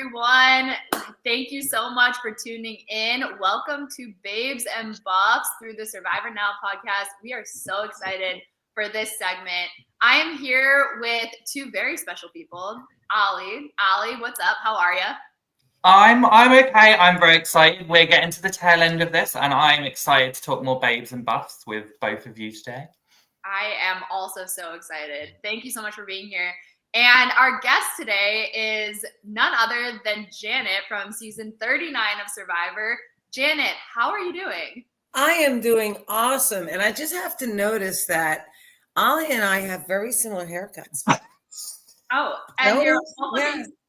everyone. Thank you so much for tuning in. Welcome to Babes and Buffs through the Survivor Now podcast. We are so excited for this segment. I am here with two very special people. Oli. Oli, what's up? How are you? I'm okay. I'm very excited. We're getting to the tail end of this, and I'm excited to talk more babes and buffs with both of you today. I am also so excited. Thank you so much for being here. And our guest today is none other than Janet from season 39 of Survivor. Janet, how are you doing? I am doing awesome. And I just have to notice that Oli and I have very similar haircuts. Oh, and No, you're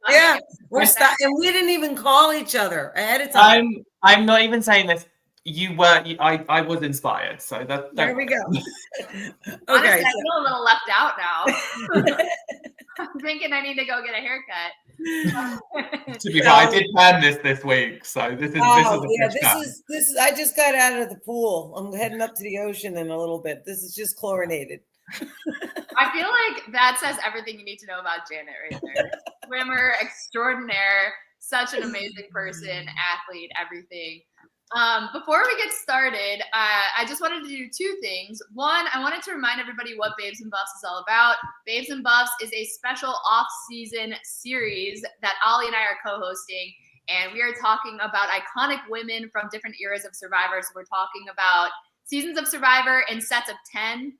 yeah. We're stuck, and we didn't even call each other ahead of time. I'm not even saying this. I was inspired, so there we go. Okay, honestly, I feel a little left out now. I'm thinking I need to go get a haircut. To be fair, I did plan this week, so this is. I just got out of the pool. I'm heading up to the ocean in a little bit. This is just chlorinated. I feel like that says everything you need to know about Janet right there. Swimmer extraordinaire, such an amazing person, athlete, everything. Before we get started, I just wanted to do two things. One, I wanted to remind everybody what Babes and Buffs is all about. Babes and Buffs is a special off-season series that Oli and I are co-hosting, and we are talking about iconic women from different eras of Survivor. So we're talking about seasons of Survivor in sets of 10,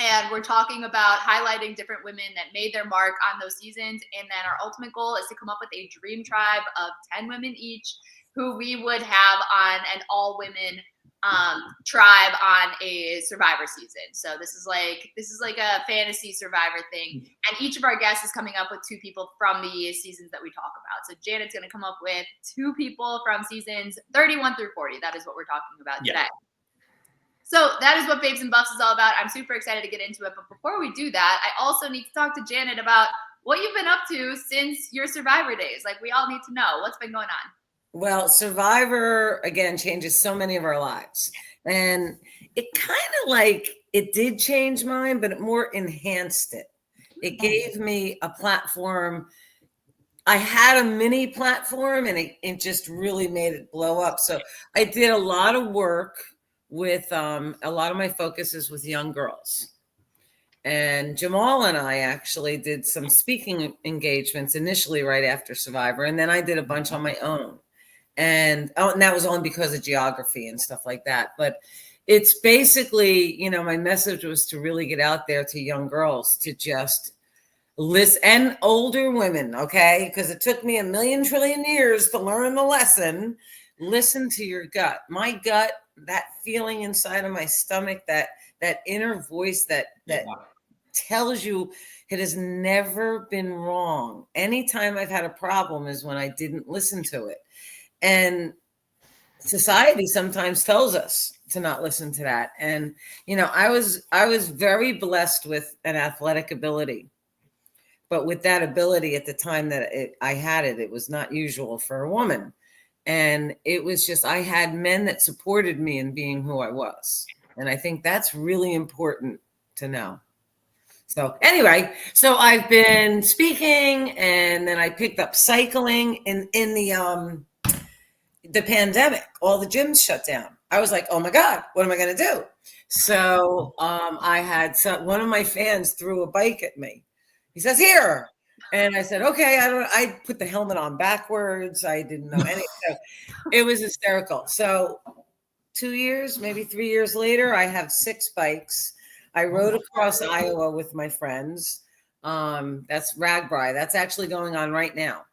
and we're talking about highlighting different women that made their mark on those seasons. And then our ultimate goal is to come up with a dream tribe of 10 women each who we would have on an all-women tribe on a Survivor season. So this is like a fantasy Survivor thing. And each of our guests is coming up with two people from the seasons that we talk about. So Janet's going to come up with two people from seasons 31 through 40. That is what we're talking about today. So that is what Babes and Buffs is all about. I'm super excited to get into it. But before we do that, I also need to talk to Janet about what you've been up to since your Survivor days. Like, we all need to know what's been going on. Well, Survivor, again, changes so many of our lives. And it kind of like, it did change mine, but it more enhanced it. It gave me a platform. I had a mini platform, and it just really made it blow up. So I did a lot of work with a lot of my focus is with young girls. And Jamal and I actually did some speaking engagements initially right after Survivor. And then I did a bunch on my own. And that was only because of geography and stuff like that. But it's basically, my message was to really get out there to young girls to just listen, and older women, okay? Because it took me a million trillion years to learn the lesson. Listen to your gut. My gut, that feeling inside of my stomach, that inner voice that tells you it has never been wrong. Anytime I've had a problem is when I didn't listen to it. And society sometimes tells us to not listen to that. And, I was very blessed with an athletic ability. But with that ability at the time that I had it, it was not usual for a woman. And it was just, I had men that supported me in being who I was. And I think that's really important to know. So anyway, I've been speaking, and then I picked up cycling in the pandemic. All the gyms shut down. I was like, oh my God, what am I going to do? So I had one of my fans threw a bike at me. He says, here. And I said, okay, I put the helmet on backwards. I didn't know anything. So it was hysterical. So 2 years, maybe 3 years later, I have 6 bikes. I rode across Iowa with my friends. That's Ragbri. That's actually going on right now.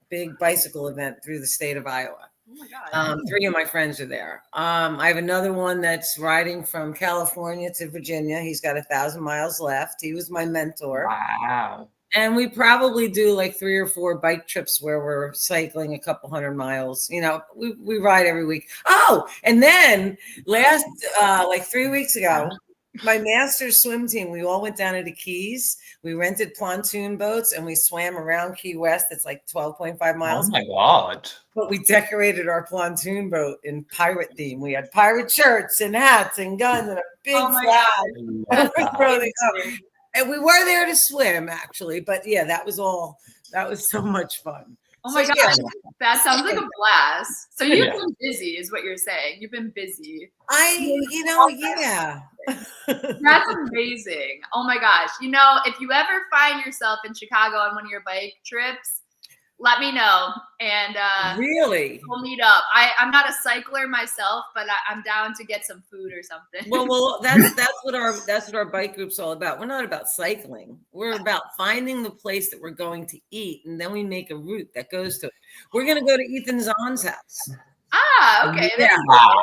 Big bicycle event through the state of Iowa. Oh my God. 3 of my friends are there. I have another one that's riding from California to Virginia. He's got 1,000 miles left. He was my mentor. Wow. And we probably do like 3 or 4 bike trips where we're cycling a couple hundred miles. We ride every week. Oh, and then last, like 3 weeks ago, my master's swim team, we all went down to the Keys. We rented pontoon boats and we swam around Key West. It's like 12.5 miles. Oh my God. But we decorated our pontoon boat in pirate theme. We had pirate shirts and hats and guns and a big flag. And we were there to swim, actually. But yeah, that was so much fun. Oh my So, gosh, yeah. that sounds like a blast. So you've Yeah. been busy, is what you're saying. You've been busy. Yeah. That's amazing. Oh my gosh. If you ever find yourself in Chicago on one of your bike trips, let me know. And Really? we'll meet up. I'm not a cycler myself, but I'm down to get some food or something. Well, that's what our bike group's all about. We're not about cycling. We're about finding the place that we're going to eat, and then we make a route that goes to it. We're gonna go to Ethan Zahn's house. Okay. Yeah. Wow.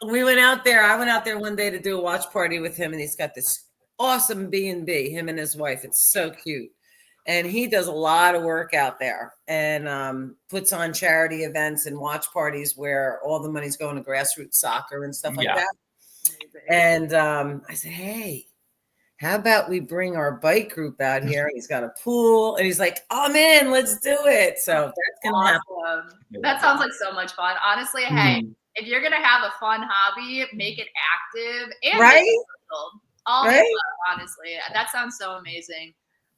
We went out there. I went out there one day to do a watch party with him, and he's got this awesome B&B, him and his wife. It's so cute. And he does a lot of work out there and puts on charity events and watch parties where all the money's going to grassroots soccer and stuff like that. And I said, hey, how about we bring our bike group out here? He's got a pool. And he's like, I'm in. Let's do it. So that's going to happen. That sounds like so much fun. Honestly, hey, if you're going to have a fun hobby, make it active and right? All the above, honestly. That sounds so amazing.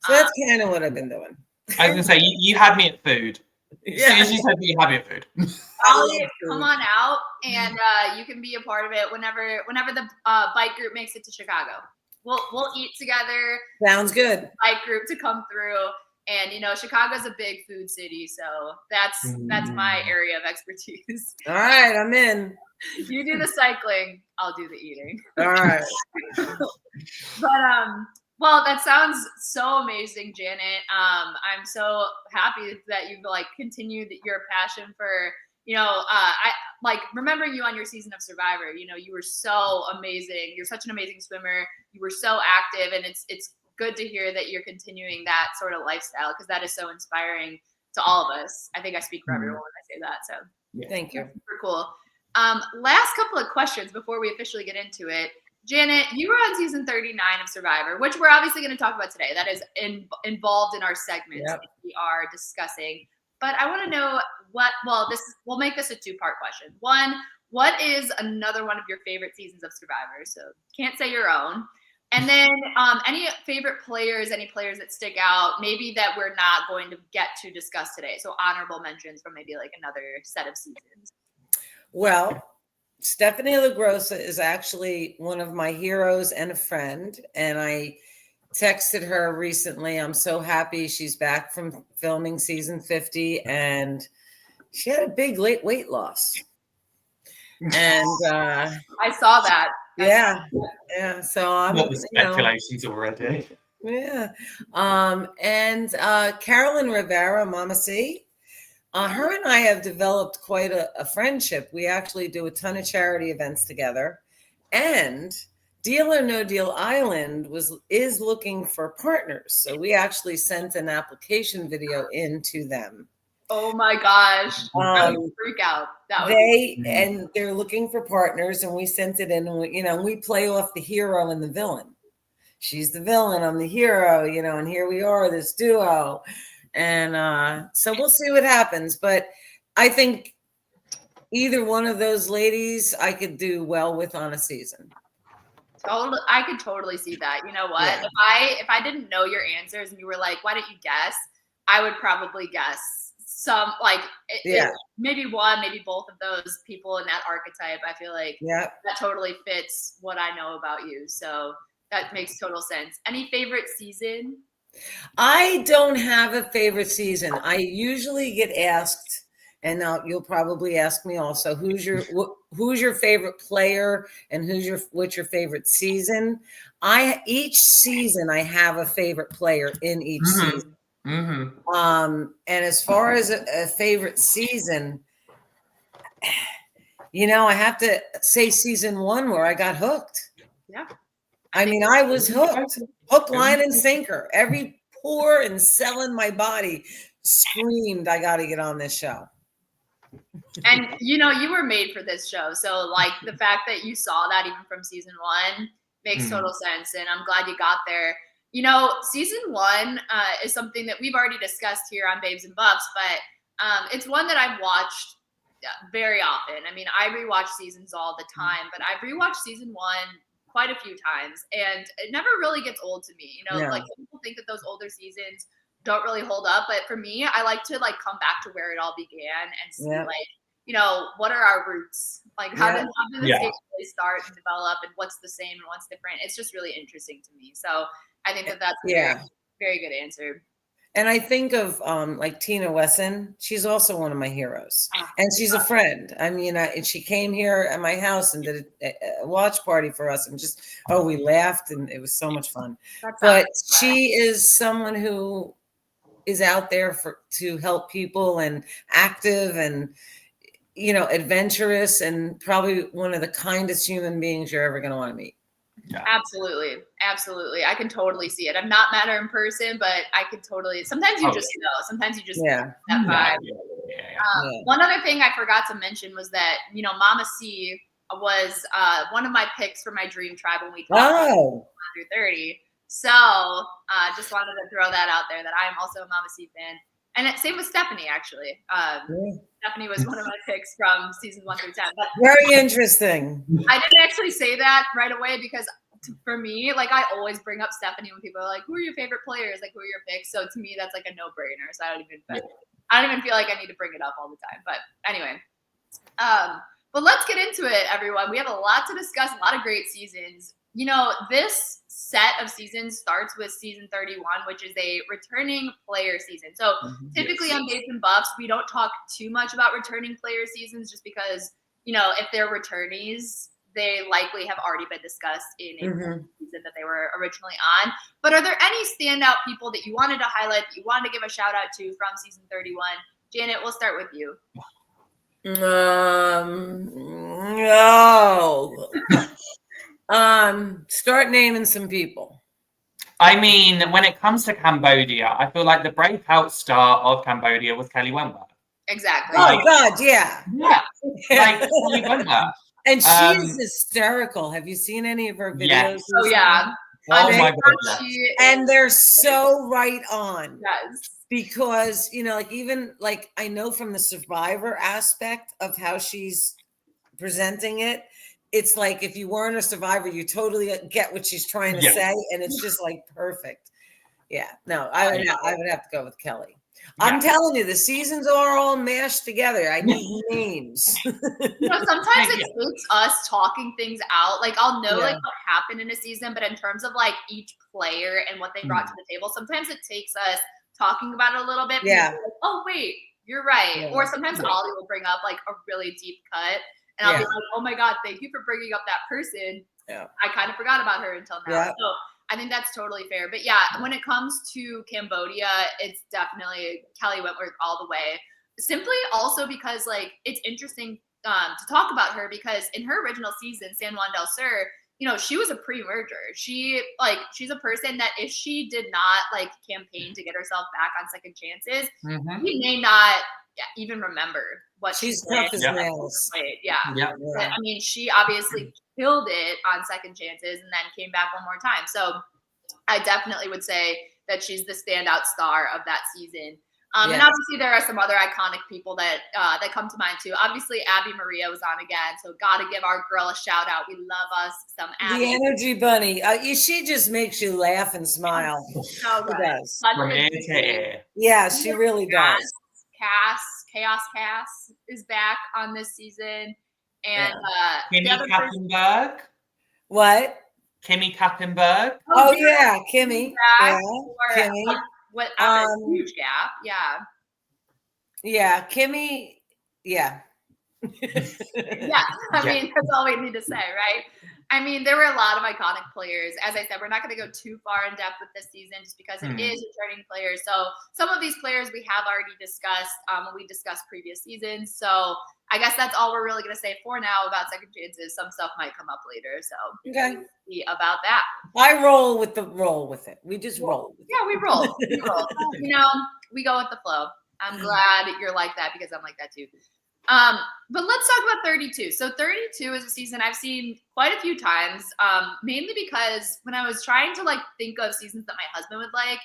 So that's kind of what I've been doing. I was going to say, you had me at food. Yeah. As soon as you said you had me at food. Ollie, come on out, and you can be a part of it whenever the bike group makes it to Chicago. We'll eat together. Sounds good. Bike group to come through. And Chicago's a big food city, so that's my area of expertise. All right, I'm in. You do the cycling, I'll do the eating. All right. But well, that sounds so amazing, Janet. I'm so happy that you've continued your passion for I remember you on your season of Survivor. You were so amazing. You're such an amazing swimmer. You were so active, and it's good to hear that you're continuing that sort of lifestyle, because that is so inspiring to all of us. I think I speak for everyone when I say that. So thank you. Super cool. Last couple of questions before we officially get into it. Janet, you were on season 39 of Survivor, which we're obviously going to talk about today. That is involved in our segments that we are discussing. But I want to know we'll make this a two-part question. One, what is another one of your favorite seasons of Survivor? So can't say your own. And then any favorite players, any players that stick out, maybe that we're not going to get to discuss today. So honorable mentions from maybe another set of seasons. Well, Stephanie LaGrossa is actually one of my heroes and a friend. And I texted her recently. I'm so happy she's back from filming season 50. And she had a big weight loss. And I saw that. Yeah. So I'm not the speculations already. Yeah. And Carolyn Rivera, Mama C. Her and I have developed quite a friendship. We actually do a ton of charity events together. And Deal or No Deal Island is looking for partners. So we actually sent an application video in to them. Oh my gosh. Freak out. And they're looking for partners, and we sent it in, and we play off the hero and the villain. She's the villain, I'm the hero, and here we are, this duo. And so we'll see what happens. But I think either one of those ladies I could do well with on a season. I could totally see that. You know what? Yeah. If I didn't know your answers and you were like, why don't you guess? I would probably guess some maybe one, maybe both of those people in that archetype. I feel like that totally fits what I know about you. So that makes total sense. Any favorite season? I don't have a favorite season. I usually get asked, and now you'll probably ask me also, who's your favorite player and what's your favorite season? Each season I have a favorite player in each season. Mm-hmm. And as far as a favorite season, I have to say season 1 where I got hooked. Yeah. I mean, I was hooked, line, and sinker. Every pore and cell in my body screamed, I got to get on this show. And, you were made for this show. So, the fact that you saw that even from season 1 makes total sense. And I'm glad you got there. Season 1 is something that we've already discussed here on Babes and Buffs, but it's one that I've watched very often. I mean, I rewatch seasons all the time, but I've rewatched season 1 quite a few times, and it never really gets old to me. People think that those older seasons don't really hold up. But for me, I like to like come back to where it all began and see like, you know, what are our roots? Like how did the stage really start and develop, and what's the same and what's different? It's just really interesting to me. So I think that's a very, very good answer. And I think of like Tina Wesson. She's also one of my heroes, and she's a friend. I mean, and she came here at my house and did a watch party for us, and just we laughed, and it was so much fun. But she is someone who is out there to help people, and active, and you know, adventurous, and probably one of the kindest human beings you're ever going to want to meet. Yeah. Absolutely. I can totally see it. I've not met her in person, but I could totally. Sometimes you just know. Sometimes you just get that vibe. One other thing I forgot to mention was that, you know, Mama C was one of my picks for my dream tribe when we talked through 30. So just wanted to throw that out there that I am also a Mama C fan. And same with Stephanie, actually. Stephanie was one of my picks from seasons 1 through 10. But very interesting. I didn't actually say that right away because for me, like I always bring up Stephanie when people are like, "Who are your favorite players? Like, who are your picks?" So to me, that's like a no-brainer. So I don't even feel like I need to bring it up all the time. But anyway, but let's get into it, everyone. We have a lot to discuss. A lot of great seasons. You know, this set of seasons starts with season 31, which is a returning player season. So typically on Babes and Buffs, we don't talk too much about returning player seasons just because, you know, if they're returnees, they likely have already been discussed in a season that they were originally on. But are there any standout people that you wanted to highlight, that you wanted to give a shout out to from season 31? Janet, we'll start with you. Start naming some people. I mean, when it comes to Cambodia, I feel like the breakout star of Cambodia was Kelly Wentworth. Exactly. Oh God, yeah. Like Kelly Wentworth. And she's hysterical. Have you seen any of her videos? Yes. Oh yeah. Oh my God. And they're so right on. Yes. Because, you know, like even like I know from the Survivor aspect of how she's presenting it, it's like if you weren't a Survivor, you totally get what she's trying to say, and it's just like perfect. Yeah, no, I would have to go with Kelly. I'm telling you, the seasons are all mashed together. I need names. You know, sometimes it takes us talking things out. Like I'll know like what happened in a season, but in terms of like each player and what they brought to the table, sometimes it takes us talking about it a little bit. Like, oh wait, you're right. Or sometimes Ollie will bring up like a really deep cut, and I'll be like, oh my God, thank you for bringing up that person. I kind of forgot about her until now. So I think that's totally fair. But yeah, when it comes to Cambodia, it's definitely Kelly Wentworth all the way. Simply also because like it's interesting to talk about her because in her original season, San Juan del Sur, you know, she was a pre-merger. She's a person that if she did not like campaign to get herself back on second chances, we may not even remember what she's tough as nails. I mean, she obviously killed it on second chances and then came back one more time. So I definitely would say that she's the standout star of that season. And obviously there are some other iconic people that come to mind too. Obviously Abby Maria was on again, so got to give our girl a shout out. We love us some Abby. The energy bunny. She just makes you laugh and smile. So good. She does. From ear to ear. Yeah, she really does. Chaos Cass is back on this season, and Kimmy Kappenberg. What? Kimmy Kappenberg. Oh yeah, Kimmy. Kimmy. What after a huge gap? Yeah, Kimmy. Yeah. I mean, that's all we need to say, right? I mean, there were a lot of iconic players. As I said, we're not going to go too far in depth with this season just because it is returning players. So some of these players we have already discussed when we discussed previous seasons. So I guess that's all we're really going to say for now about second chances. Some stuff might come up later. So see about that. I roll with it. We just roll. Yeah, we roll. You know, we go with the flow. I'm glad you're like that because I'm like that too. But let's talk about 32. So 32 is a season I've seen quite a few times, mainly because when I was trying to like think of seasons that my husband would like,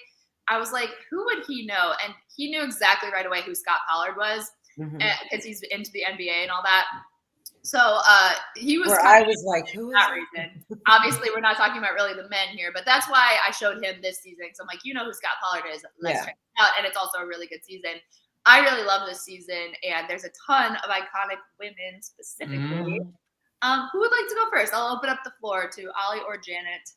I was like, who would he know? And he knew exactly right away who Scott Pollard was because he's into the NBA and all that. So he was Where kind I of was like, who is that that? reason. Obviously, we're not talking about really the men here, but that's why I showed him this season. So I'm like, you know who Scott Pollard is. Let's check it out. And it's also a really good season. I really love this season, and there's a ton of iconic women specifically. Who would like to go first? I'll open up the floor to Oli or Janet.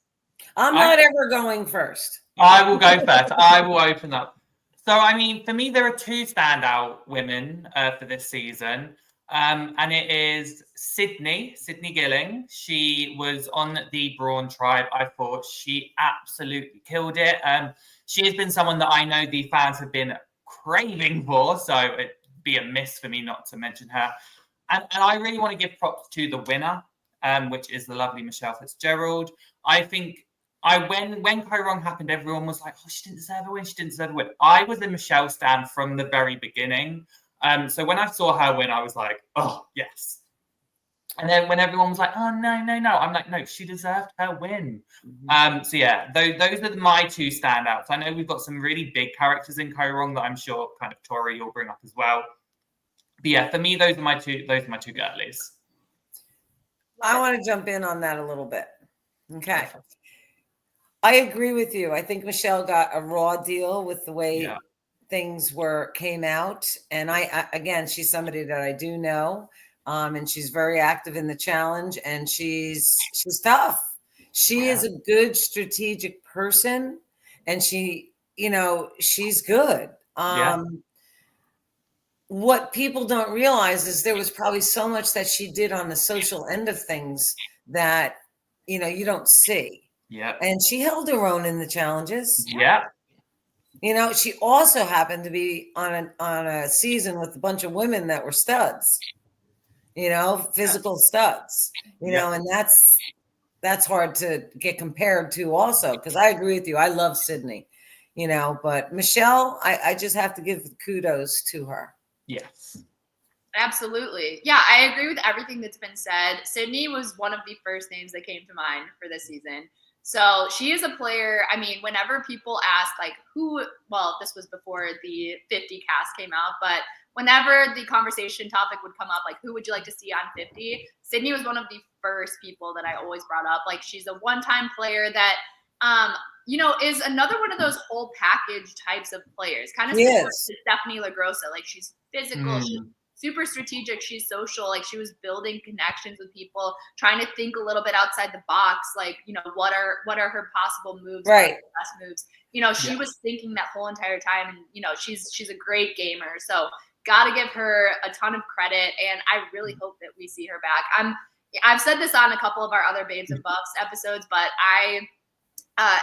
I'm not ever going first. I will go first. I will open up. So, I mean, for me, there are two standout women for this season. And it is Sydney Gilling. She was on the Brawn Tribe. I thought she absolutely killed it. She has been someone that I know the fans have been craving for, so it'd be a miss for me not to mention her. And I really want to give props to the winner, which is the lovely Michelle Fitzgerald. I think when Chiron happened, everyone was like, "Oh, she didn't deserve a win. She didn't deserve a win." I was a Michelle stan from the very beginning. So when I saw her win, I was like, "Oh, yes." And then when everyone was like, "Oh, no," I'm like, "No, she deserved her win." So yeah, those are my two standouts. I know we've got some really big characters in Chiron that I'm sure kind of Tori you'll bring up as well. But yeah, for me, those are my two girlies. I want to jump in on that a little bit. Okay. I agree with you. I think Michelle got a raw deal with the way things came out. And I again, she's somebody that I do know. And she's very active in the challenge, and she's tough. She is a good strategic person, and she's good. What people don't realize is there was probably so much that she did on the social end of things that you don't see. Yeah. And she held her own in the challenges. Yeah. She also happened to be on a season with a bunch of women that were studs. Physical studs. And that's hard to get compared to also, because I agree with you. I love Sydney, but Michelle, I just have to give kudos to her. Yes. Absolutely. Yeah, I agree with everything that's been said. Sydney was one of the first names that came to mind for this season. So she is a player. I mean, whenever people ask, like, this was before the 50 cast came out, but whenever the conversation topic would come up, like, who would you like to see on 50? Sydney was one of the first people that I always brought up. Like, she's a one-time player that, is another one of those whole package types of players, kind of similar to Stephanie LaGrossa. Like, she's physical, she's super strategic, she's social. Like, she was building connections with people, trying to think a little bit outside the box. Like, what are her possible moves? Right. Best moves. She was thinking that whole entire time, and she's a great gamer. So got to give her a ton of credit, and I really hope that we see her back. I've said this on a couple of our other Babes and Buffs episodes, but I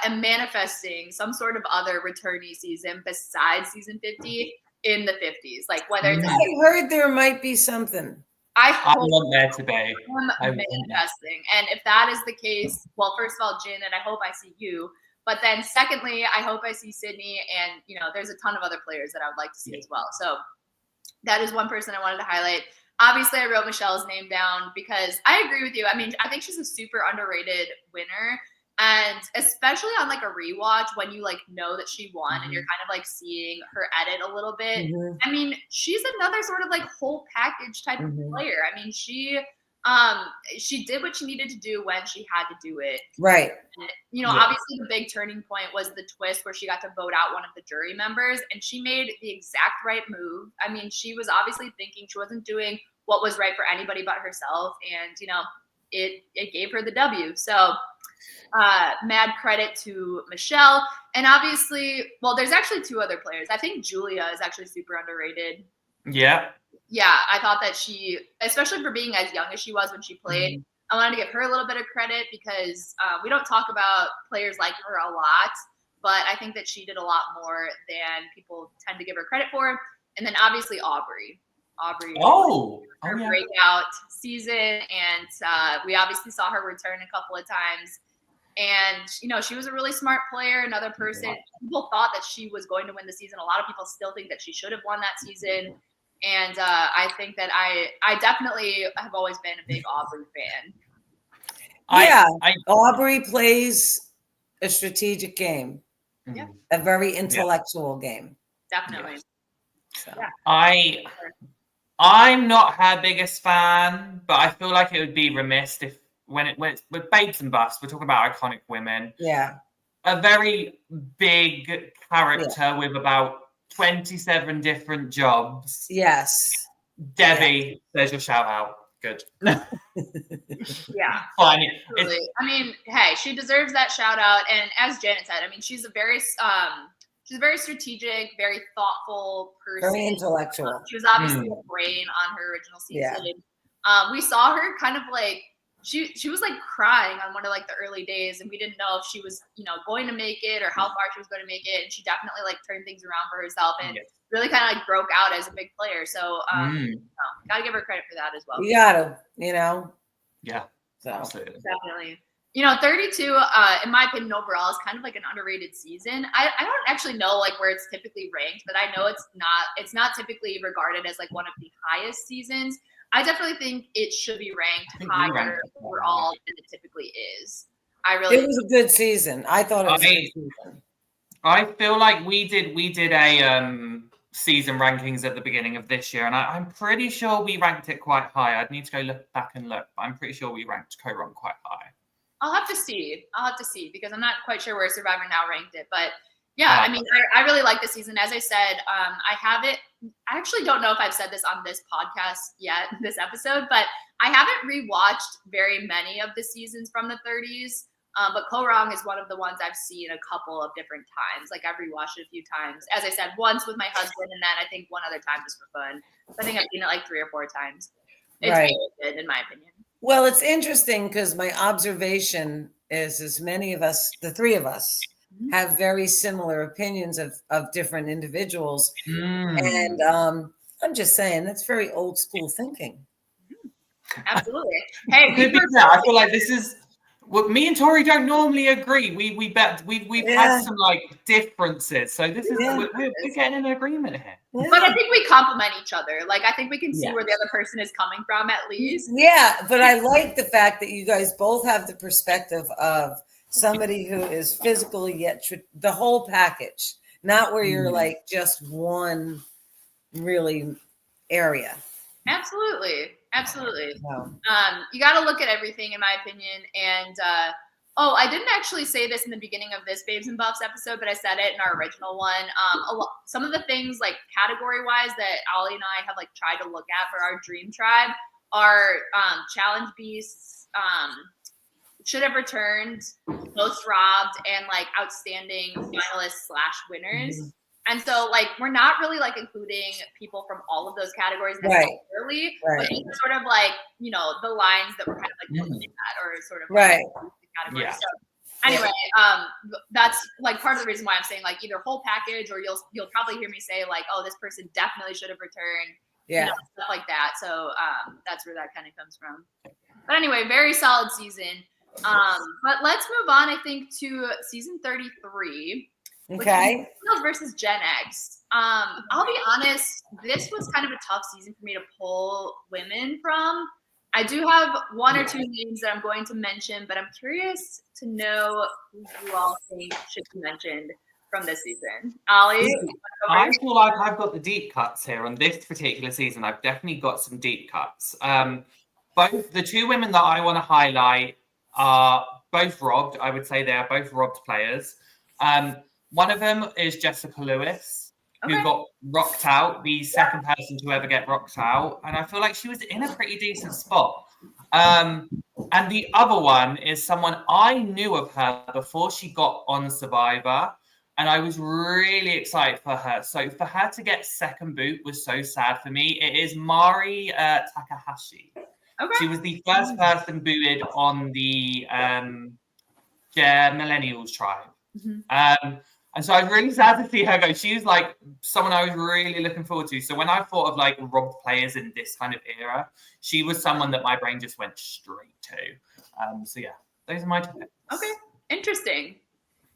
am manifesting some sort of other returnee season besides season 50 in the 50s. Like, whether it's I heard there might be something. I want there to be. I'm manifesting. And if that is the case, well, first of all, Janet, I hope I see you. But then secondly, I hope I see Sydney. And, there's a ton of other players that I would like to see as well. So that is one person I wanted to highlight. Obviously, I wrote Michelle's name down because I agree with you. I mean, I think she's a super underrated winner. And especially on like a rewatch, when you like know that she won and you're kind of like seeing her edit a little bit. I mean, she's another sort of like whole package type of player. I mean, she did what she needed to do when she had to do it. Right. And, obviously the big turning point was the twist where she got to vote out one of the jury members, and she made the exact right move. I mean, she was obviously thinking she wasn't doing what was right for anybody but herself. And, it gave her the W. So mad credit to Michelle. And obviously, well, there's actually two other players. I think Julia is actually super underrated. Yeah. Yeah, I thought that she, especially for being as young as she was when she played, I wanted to give her a little bit of credit because we don't talk about players like her a lot, but I think that she did a lot more than people tend to give her credit for. And then obviously Aubrey. Her breakout season, and we obviously saw her return a couple of times. And, she was a really smart player. Another person, people thought that she was going to win the season. A lot of people still think that she should have won that season. And I think that I definitely have always been a big Aubrey fan. Aubrey plays a strategic game, a very intellectual game. Definitely. So. I I'm not her biggest fan, but I feel like it would be remiss if when it's with babes and buffs, we're talking about iconic women. Yeah. A very big character with about 27 different jobs. Yes. Debbie, there's your shout out. Good. Yeah. Fine. I mean, hey, she deserves that shout out. And as Janet said, I mean, she's a very strategic, very thoughtful person. Very intellectual. She was obviously a brain on her original season. Yeah. We saw her kind of like she was like crying on one of like the early days, and we didn't know if she was, going to make it or how far she was going to make it. And she definitely like turned things around for herself and really kind of like broke out as a big player. So gotta give her credit for that as well. You gotta, Yeah. So absolutely. Definitely. 32, in my opinion, overall is kind of like an underrated season. I don't actually know like where it's typically ranked, but I know it's not typically regarded as like one of the highest seasons. I definitely think it should be ranked higher overall than it typically is. It was a good season. I thought it was a good season. I feel like we did a season rankings at the beginning of this year, and I'm pretty sure we ranked it quite high. I'd need to go look back and look, but I'm pretty sure we ranked Co-Run quite high. I'll have to see because I'm not quite sure where Survivor Now ranked it, but yeah, I mean, I really like this season. As I said, I actually don't know if I've said this on this podcast yet, this episode, but I haven't rewatched very many of the seasons from the 30s. But Korong is one of the ones I've seen a couple of different times. Like I've rewatched it a few times. As I said, once with my husband, and then I think one other time just for fun. So I think I've seen it like 3 or 4 times. It's really good, in my opinion. Well, it's interesting because my observation is as many of us, the 3 of us, have very similar opinions of different individuals. And I'm just saying that's very old school thinking. Absolutely. Hey, I feel like this is what me and Tori don't normally agree. We've had some like differences, so this is we're getting an agreement here. But I think we complement each other. Like I think we can see where the other person is coming from at least. Yeah, but I like the fact that you guys both have the perspective of somebody who is physical yet the whole package, not where you're like just one really area. Absolutely. Wow. You got to look at everything, in my opinion. And I didn't actually say this in the beginning of this Babes and Buffs episode, but I said it in our original one. Some of the things like category-wise that Oli and I have like tried to look at for our dream tribe are challenge beasts, should have returned, most robbed, and like outstanding finalists / winners. And so like we're not really like including people from all of those categories necessarily, but these are sort of like, the lines that we're kind of like looking at or sort of like the categories. So anyway, that's like part of the reason why I'm saying like either whole package or you'll probably hear me say like, oh, this person definitely should have returned. Stuff like that. So that's where that kind of comes from. But anyway, very solid season. But let's move on, I think, to season 33. Okay. Versus Gen X. I'll be honest, this was kind of a tough season for me to pull women from. I do have 1 or 2 names that I'm going to mention, but I'm curious to know who you all think should be mentioned from this season. Oli? I feel like I've got the deep cuts here on this particular season. I've definitely got some deep cuts. Both the 2 women that I want to highlight are both robbed. I would say they are both robbed players. One of them is Jessica Lewis, who got rocked out, the second person to ever get rocked out. And I feel like she was in a pretty decent spot. And the other one is someone I knew of her before she got on Survivor. And I was really excited for her. So for her to get second boot was so sad for me. It is Mari Takahashi. She was the first person booted on the Millennials tribe. And so I was really sad to see her go. She was like someone I was really looking forward to. So when I thought of like robbed players in this kind of era, she was someone that my brain just went straight to. So yeah, those are my 2 picks. Okay, interesting.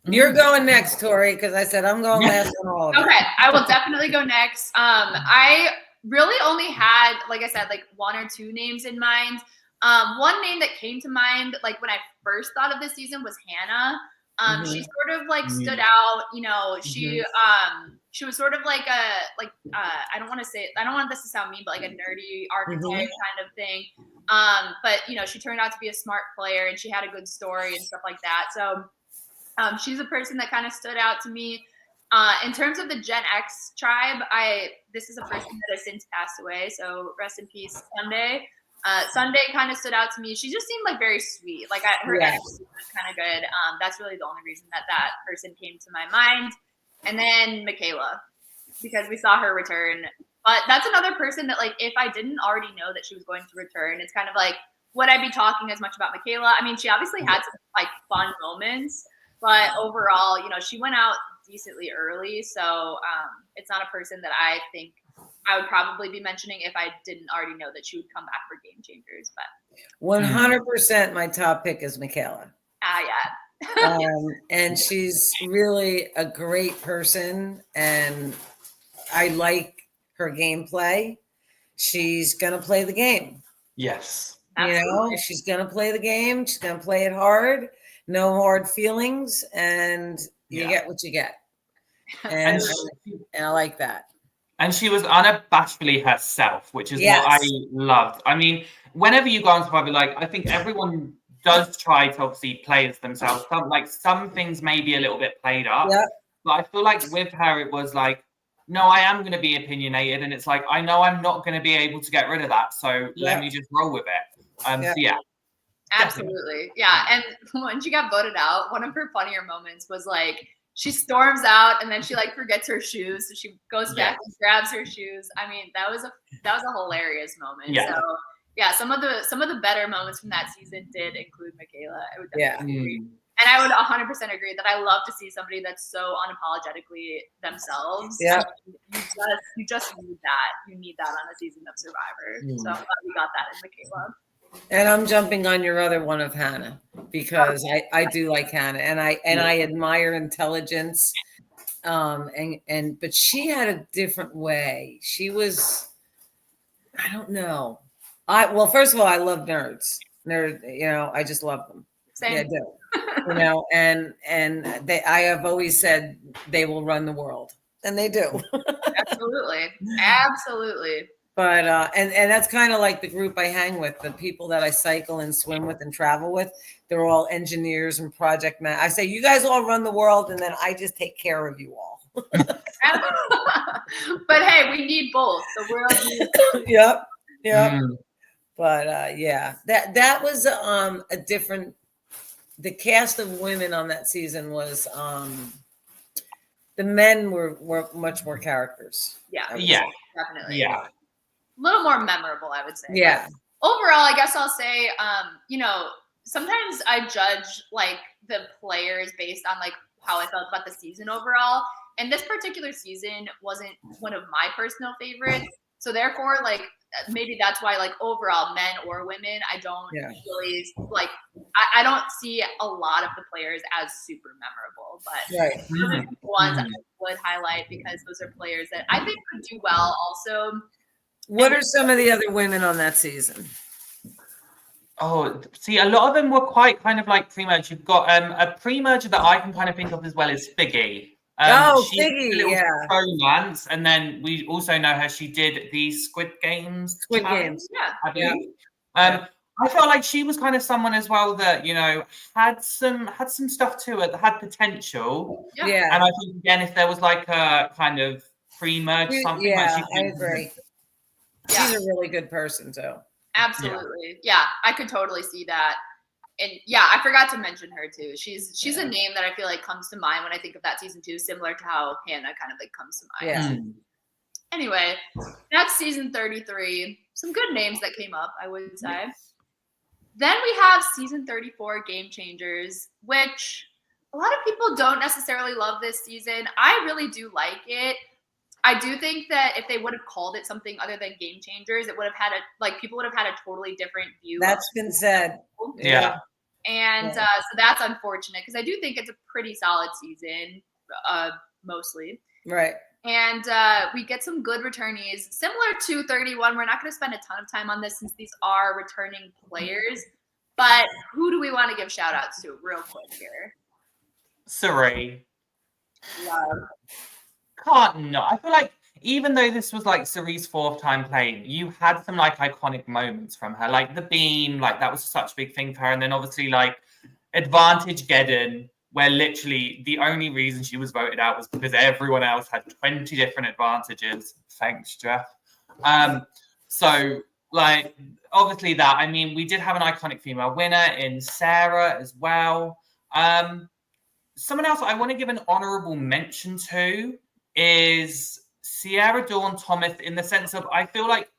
You're going next, Tori, because I said I'm going last on all of them. Okay, I will definitely go next. I really only had, like I said, like 1 or 2 names in mind. One name that came to mind, like when I first thought of this season, was Hannah. She sort of like stood out, you know, she was sort of like I don't want this to sound mean, but like a nerdy archetype kind of thing. But you know, she turned out to be a smart player and she had a good story and stuff like that. So she's a person that kind of stood out to me. In terms of the Gen X tribe, this is a person that has since passed away, so rest in peace, Sunday. Sunday kind of stood out to me. She just seemed like very sweet. Like her energy was kind of good. That's really the only reason that person came to my mind. And then Michaela, because we saw her return. But that's another person that, like, if I didn't already know that she was going to return, it's kind of like, would I be talking as much about Michaela? I mean, she obviously had some like fun moments, but overall, you know, she went out decently early. So it's not a person that I think I would probably be mentioning if I didn't already know that she would come back for Game Changers. But 100% my top pick is Michaela. Yeah. And she's really a great person, and I like her gameplay. She's gonna play the game. Yes. You know, she's gonna play the game. She's gonna play it hard. No hard feelings, and you get what you get. And I like that. And she was unabashedly herself, which is what I loved. I mean, whenever you go on Survivor, like, I think everyone does try to obviously play as themselves. Some things may be a little bit played up. But I feel like with her, it was like, no, I am going to be opinionated. And it's like, I know I'm not going to be able to get rid of that. So let me just roll with it. So yeah. Absolutely. Yeah. And when she got voted out, one of her funnier moments was like, she storms out and then she like forgets her shoes. So she goes back and grabs her shoes. I mean, that was a hilarious moment. Yeah. So yeah, some of the better moments from that season did include Michaela. I would definitely agree. And I would 100% agree that I love to see somebody that's so unapologetically themselves. Yeah. I mean, you just need that. You need that on a season of Survivor. So I'm glad we got that in Michaela. And I'm jumping on your other one of Hannah, because I do like Hannah, and I admire intelligence. But she had a different way. She was, I don't know. Well, first of all, I love nerds. You know, I just love them. Same. Yeah, I do. You know, and I have always said they will run the world, and they do. Absolutely. But and that's kind of like the group I hang with, the people that I cycle and swim with and travel with. They're all engineers and project man. I say, you guys all run the world, and then I just take care of you all. But hey, we need both. The world needs. Yep. But that was a different. The cast of women on that season was the men were much more characters. Definitely. Yeah. A little more memorable, I would say. Yeah. But overall, I guess I'll say, you know, sometimes I judge like the players based on like how I felt about the season overall. And this particular season wasn't one of my personal favorites. So therefore, like, maybe that's why, like, overall, men or women, I don't really like. I don't see a lot of the players as super memorable, but ones I would highlight because those are players that I think could do well. Also, what are some of the other women on that season? Oh, see, a lot of them were quite kind of like pre-merge. You've got a pre-merger that I can kind of think of as well as Figgy. Figgy, romance, and then we also know her. She did the Squid Games. I believe. I felt like she was kind of someone as well that, you know, had some stuff to it that had potential. Yeah. And I think again, if there was like a kind of pre-merge something, I agree. She's a really good person too. Absolutely. Yeah, I could totally see that. And yeah, I forgot to mention her too. She's a name that I feel like comes to mind when I think of that season 2, similar to how Hannah kind of like comes to mind. Anyway, that's season 33. Some good names that came up, I would say. Then we have season 34, Game Changers, which a lot of people don't necessarily love this season. I really do like it. I do think that if they would have called it something other than Game Changers, it would have had people would have had a totally different view. That's been said. Yeah. And so that's unfortunate because I do think it's a pretty solid season, mostly. Right. And we get some good returnees. Similar to 31, we're not going to spend a ton of time on this since these are returning players. But who do we want to give shout outs to real quick here? Suri. Love. Can't not. I feel like even though this was like Suri's 4th time playing, you had some like iconic moments from her, like the beam, like that was such a big thing for her, and then obviously like Advantage Geddon, where literally the only reason she was voted out was because everyone else had 20 different advantages. Thanks, Jeff. So like obviously that. I mean, we did have an iconic female winner in Sarah as well. Someone else I want to give an honorable mention to is Sierra Dawn Thomas, in the sense of I feel like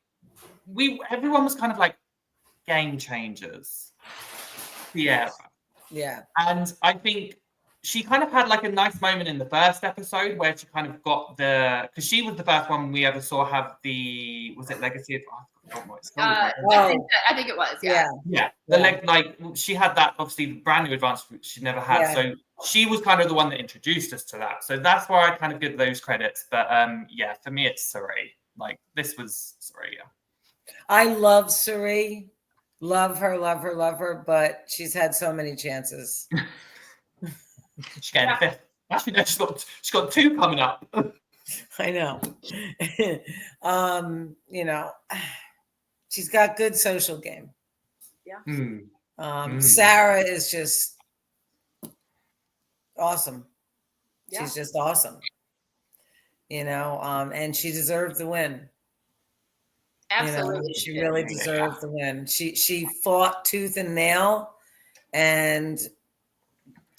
everyone was kind of like game changers. Sierra. Yeah. And I think she kind of had like a nice moment in the first episode where she kind of got because she was the first one we ever saw have was it Legacy of, I forgot what it's called. I think it was, yeah. Like she had that obviously brand new advantage which she never had. Yeah. So she was kind of the one that introduced us to that. So that's why I kind of give those credits. But yeah, for me it's Suri. Like this was Suri, yeah. I love Suri. Love her, but she's had so many chances. She's getting 5th. Actually, no, she's got 2 coming up. I know. You know, she's got good social game. Yeah. Sarah is just awesome. Yeah. She's just awesome. You know, and she deserved the win. Absolutely. You know, she really deserved the win. She fought tooth and nail, and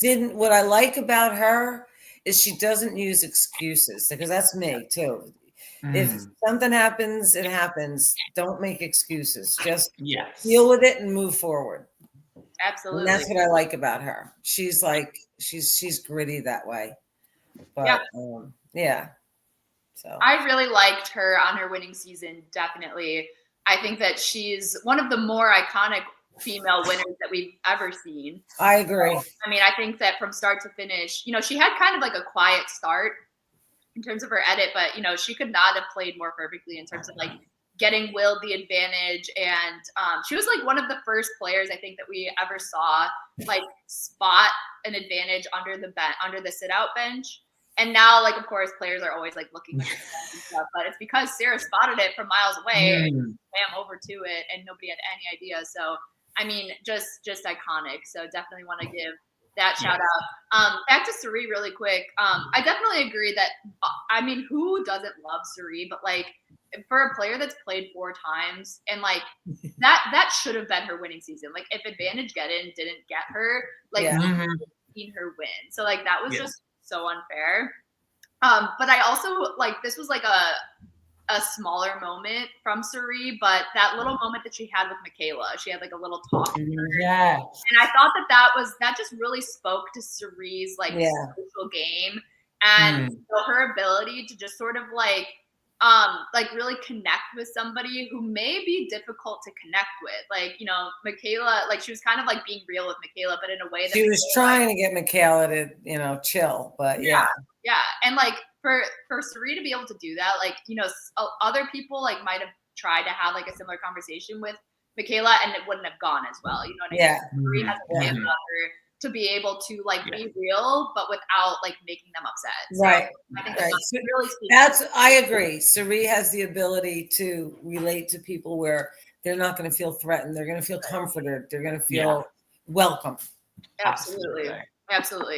what I like about her is she doesn't use excuses, because that's me too. If something happens, it happens. Don't make excuses. Just deal with it and move forward. Absolutely. And that's what I like about her. She's like, she's gritty that way. But yeah. So I really liked her on her winning season, definitely. I think that she's one of the more iconic female winners that we've ever seen. I agree. So, I mean, I think that from start to finish, you know, she had kind of like a quiet start in terms of her edit, but, you know, she could not have played more perfectly in terms of like getting Will the advantage. And she was like one of the first players I think that we ever saw like spot an advantage under the sit out bench. And now, like, of course, players are always like looking at and stuff, but it's because Sarah spotted it from miles away and swam over to it, and nobody had any idea. So, I mean, just iconic. So, definitely want to give that shout out. Back to Suri really quick. I definitely agree that. I mean, who doesn't love Suri? But like, for a player that's played 4 times, and like that should have been her winning season. Like, if Advantage Geddon didn't get her, like, we would have seen her win. So, like, that was just so unfair. But I also like this was like a smaller moment from Suri, but that little moment that she had with Michaela, she had like a little talk. Yeah. And I thought that just really spoke to Suri's like social game and so her ability to just sort of like really connect with somebody who may be difficult to connect with. Like, you know, Michaela, like she was kind of like being real with Michaela, but in a way that she was trying to get Michaela to, you know, chill, but yeah. And like for Suri to be able to do that, like, you know, other people like might have tried to have like a similar conversation with Michaela and it wouldn't have gone as well. You know what I mean? Suri has a way about her to be able to like be real, but without like making them upset. So right. I think that's really I agree. Suri has the ability to relate to people where they're not going to feel threatened. They're going to feel comforted. They're going to feel welcome. Absolutely.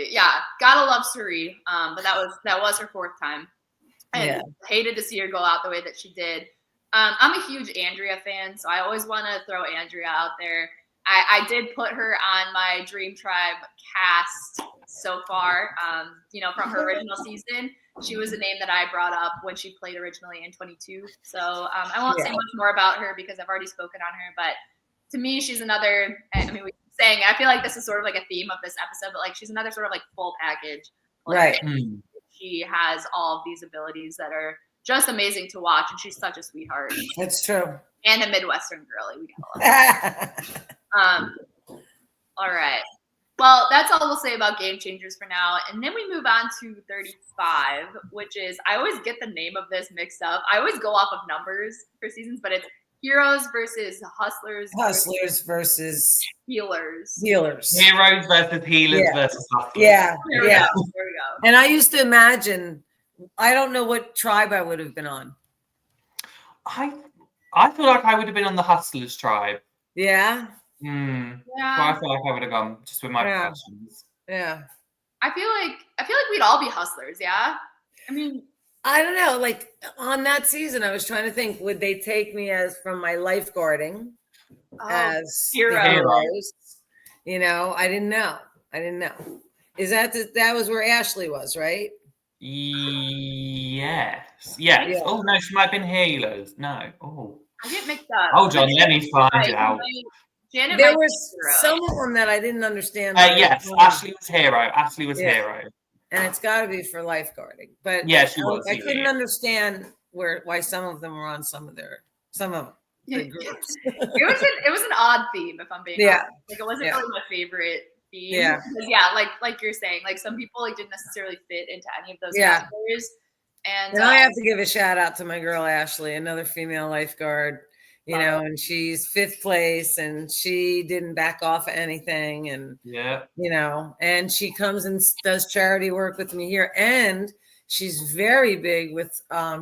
Yeah. Gotta love Suri. But that was her 4th time. And hated to see her go out the way that she did. I'm a huge Andrea fan, so I always want to throw Andrea out there. I did put her on my Dream Tribe cast so far. You know, from her original season, she was a name that I brought up when she played originally in 22. So I won't say much more about her because I've already spoken on her. But to me, she's another. I mean, we keep saying I feel like this is sort of like a theme of this episode, but like she's another sort of like full package. Like, she has all of these abilities that are just amazing to watch, and she's such a sweetheart. That's true. And a Midwestern girly. We gotta love her. All right. Well, that's all we'll say about Game Changers for now. And then we move on to 35, which is, I always get the name of this mixed up. I always go off of numbers for seasons, but it's heroes versus hustlers. Hustlers versus Healers. healers. Heroes versus healers Yeah. versus hustlers. Yeah, There we yeah. go. There we go. And I used to imagine, I don't know what tribe I would have been on. I feel like I would have been on the hustlers tribe. Yeah, Yeah. Yeah. So I feel like I would have gone just with my Yeah. professions. yeah. I feel like we'd all be hustlers. Yeah. I mean, I don't know. Like on that season, I was trying to think, would they take me as from my lifeguarding as the hero. heroes? You know, I didn't know. Is that was where Ashley was, right? Yes. Yeah. Oh no, she might have been healers. No. Oh. I get mixed up. Hold on, let me find it out. Janet There might was be hero. some of them that I didn't understand. Yes, Ashley was hero. Ashley was Yeah. hero. And it's got to be for lifeguarding. But Yeah, she was. I couldn't understand why some of them were on some of their groups. It was an odd theme, if I'm being honest. Like it wasn't really my favorite theme. Yeah. Because, yeah, like you're saying, like some people like didn't necessarily fit into any of those categories. And I have to give a shout out to my girl Ashley, another female lifeguard. You know, and she's 5th place, and she didn't back off anything, and you know, and she comes and does charity work with me here, and she's very big with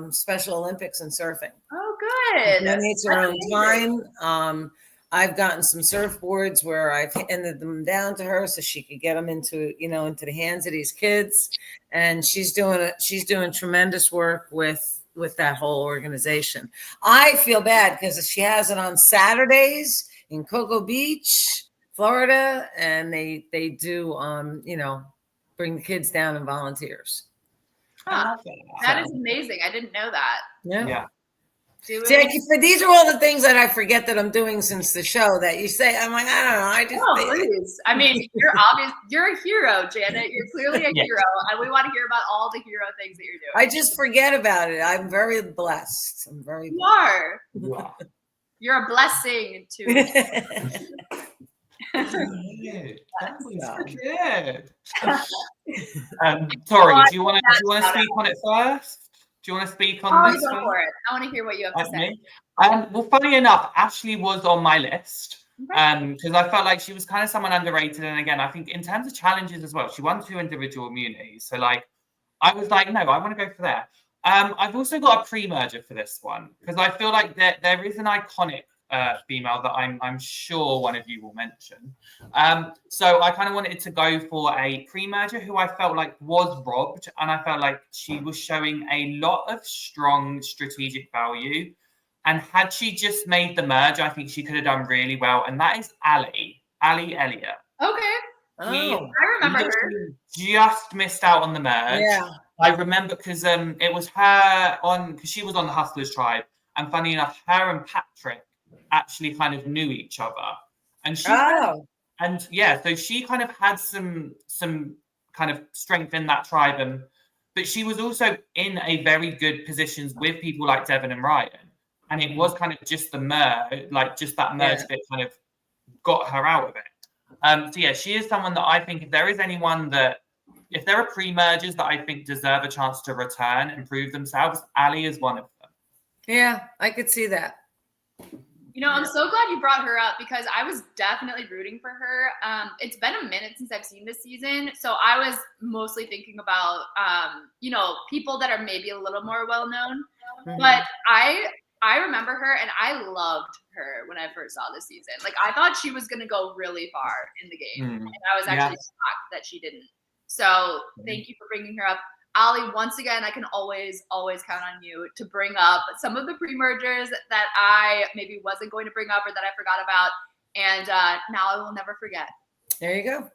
Special Olympics and surfing. Oh, good. Donates her own time. I've gotten some surfboards where I've handed them down to her so she could get them into the hands of these kids, and she's doing tremendous work with that whole organization. I feel bad because she has it on Saturdays in Cocoa Beach, Florida, and they do bring the kids down and volunteers. Huh. That is amazing. I didn't know that. Yeah. Doing... These are all the things that I forget that I'm doing since the show that you say. I'm like, I don't know. I just please. I mean, you're a hero, Janet. You're clearly a hero, and we want to hear about all the hero things that you're doing. I just forget about it. I'm very blessed. You are. You're a blessing to That's good. Tori, do you want to speak on it first? Do you want to speak on this? Go for it. I want to hear what you have to say. Well, funny enough, Ashley was on my list because I felt like she was kind of someone underrated. And again, I think in terms of challenges as well, she won 2 individual immunities. So like, I was like, no, I want to go for that. I've also got a pre-merger for this one because I feel like there is an iconic female that I'm sure one of you will mention. So I kind of wanted to go for a pre-merger who I felt like was robbed, and I felt like she was showing a lot of strong strategic value. And had she just made the merge, I think she could have done really well. And that is Ali Elliott. Okay. I remember her. Just missed out on the merge. Yeah. I remember because it was her because she was on the Hustlers tribe, and funny enough, her and Patrick actually kind of knew each other, and she so she kind of had some kind of strength in that tribe, but she was also in a very good positions with people like Devin and Ryan, and it was kind of just the merge, like just that merge that kind of got her out of it. So yeah, she is someone that I think if there are pre-mergers that I think deserve a chance to return and prove themselves, Ali is one of them. Yeah, I could see that. You know, I'm so glad you brought her up because I was definitely rooting for her. It's been a minute since I've seen this season, so I was mostly thinking about, people that are maybe a little more well-known. Mm-hmm. But I remember her, and I loved her when I first saw this season. Like, I thought she was going to go really far in the game, and I was actually shocked that she didn't. So thank you for bringing her up. Ali, once again, I can always count on you to bring up some of the pre-mergers that I maybe wasn't going to bring up or that I forgot about. And now I will never forget. There you go.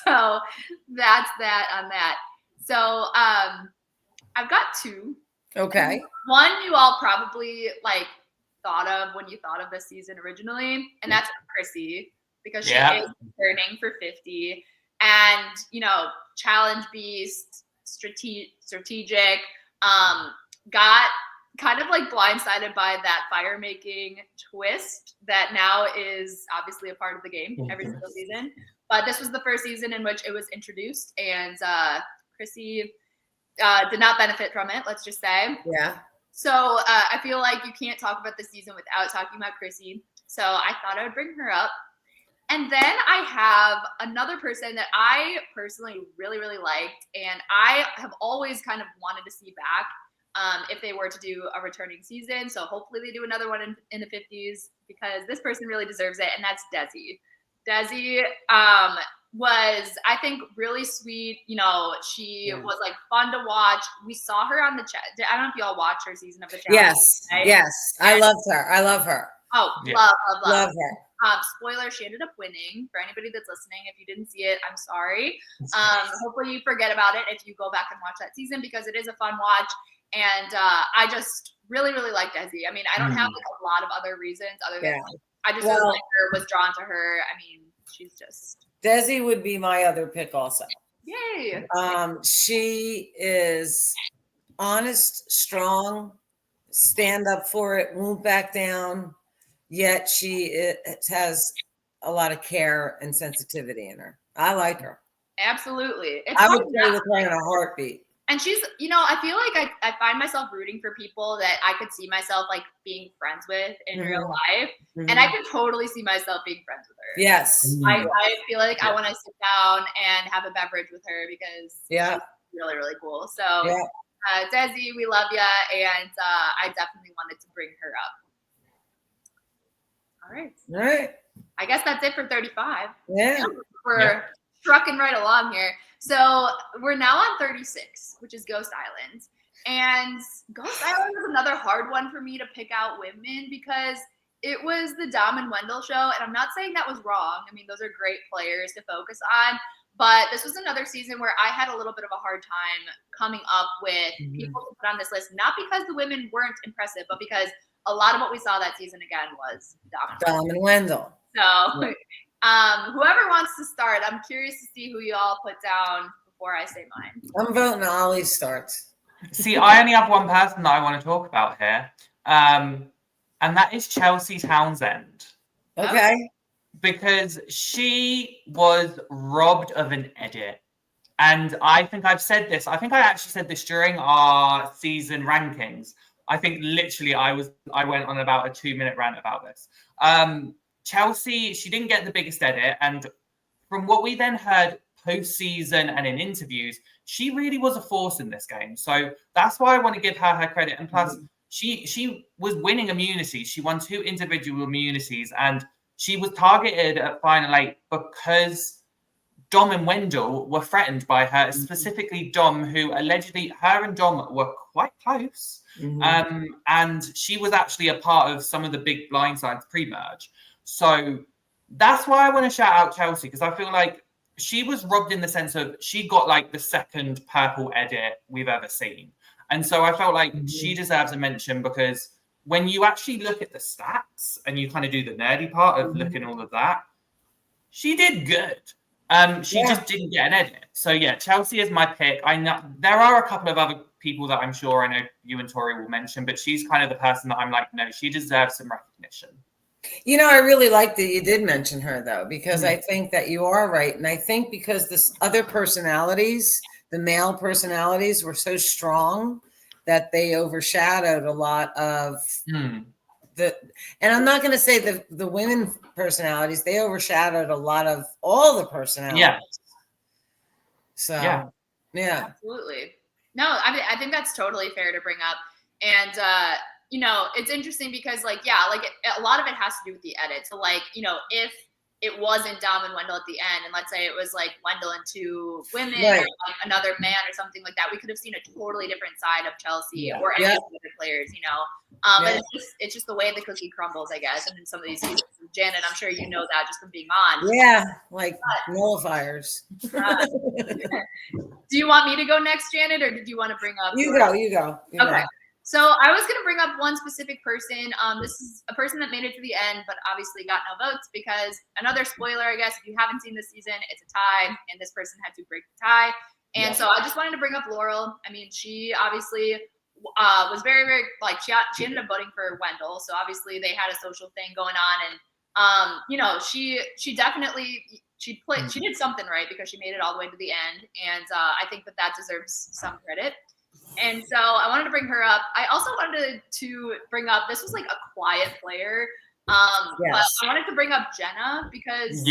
So that's that on that. So I've got 2. Okay. One you all probably thought of when you thought of this season originally, and that's Chrissy, because she is turning for 50. And, challenge beast, strategic, got kind of blindsided by that fire making twist that now is obviously a part of the game every single season. But this was the first season in which it was introduced, and Chrissy did not benefit from it, let's just say. Yeah. So I feel like you can't talk about the season without talking about Chrissy. So I thought I would bring her up. And then I have another person that I personally really, really liked, and I have always kind of wanted to see back if they were to do a returning season. So hopefully they do another one in the 50s because this person really deserves it, and that's Desi. Desi was, I think, really sweet. You know, she was like fun to watch. We saw her on the chat. I don't know if y'all watched her season of the challenge. Yes. I loved her. Oh, Yeah. love her. Spoiler, she ended up winning. For anybody that's listening, if you didn't see it, I'm sorry. Hopefully you forget about it if you go back and watch that season because it is a fun watch. And I just really, really like Desi. I mean, I don't have like a lot of other reasons other than like, I just really like her, was drawn to her. I mean, she's just... Desi would be my other pick also. Yay. She is honest, strong, stand up for it, won't back down, yet she has a lot of care and sensitivity in her. I like her. Absolutely. I would play with her in a heartbeat. And she's, you know, I feel like I find myself rooting for people that I could see myself like being friends with in real life. And I could totally see myself being friends with her. Yes. I feel like I want to sit down and have a beverage with her because she's really, really cool. So Desi, we love you. And I definitely wanted to bring her up. All right. I guess that's it for 35. Yeah. We're trucking right along here. So we're now on 36, which is Ghost Island. And Ghost Island was another hard one for me to pick out women because it was the Dom and Wendell show. And I'm not saying that was wrong. I mean, those are great players to focus on. But this was another season where I had a little bit of a hard time coming up with people to put on this list, not because the women weren't impressive, but because a lot of what we saw that season again was Dom and Wendell. So whoever wants to start, I'm curious to see who you all put down before I say mine. I'm voting Oli starts. See, I only have one person that I want to talk about here, and that is Chelsea Townsend. Okay. Because she was robbed of an edit. And I think I've said this. I think I actually said this during our season rankings. I think literally I went on about a 2-minute rant about this. Chelsea, she didn't get the biggest edit. And from what we then heard post-season and in interviews, she really was a force in this game. So that's why I want to give her credit. And plus, she was winning immunities. She won 2 individual immunities. And she was targeted at Final 8 because Dom and Wendell were threatened by her, specifically Dom, who allegedly, her and Dom were quite close. And she was actually a part of some of the big blindsides pre-merge. So that's why I want to shout out Chelsea, because I feel like she was robbed in the sense of she got like the second purple edit we've ever seen. And so I felt like she deserves a mention because when you actually look at the stats and you kind of do the nerdy part of looking all of that, she did good. She just didn't get an edit. So yeah, Chelsea is my pick. I know there are a couple of other people that I'm sure I know you and Tori will mention, but she's kind of the person that I'm like, no, she deserves some recognition. You know, I really like that you did mention her though, because I think that you are right. And I think because this other personalities, the male personalities were so strong that they overshadowed a lot of and I'm not going to say the women personalities, they overshadowed a lot of all the personalities. Yeah. So, yeah. Absolutely. No, I think that's totally fair to bring up. And, you know, it's interesting because like, a lot of it has to do with the edit. So like, you know, if it wasn't Dom and Wendell at the end, and let's say it was like Wendell and 2 women or like another man or something like that, we could have seen a totally different side of Chelsea or any of the other players, you know. But it's just the way the cookie crumbles, I guess. And in some of these seasons, Janet, I'm sure you know that just from being on. Yeah, like nullifiers. Do you want me to go next, Janet, or did you want to bring up? You go. Okay. So I was going to bring up one specific person. This is a person that made it to the end, but obviously got no votes because another spoiler, I guess, if you haven't seen this season, it's a tie, and this person had to break the tie. And so I just wanted to bring up Laurel. I mean, she obviously was very, very, like, she ended up voting for Wendell. So obviously they had a social thing going on. And, you know, she definitely, she did something right because she made it all the way to the end. And I think that deserves some credit. And so I wanted to bring her up. I also wanted to bring up, this was like a quiet player. But I wanted to bring up Jenna because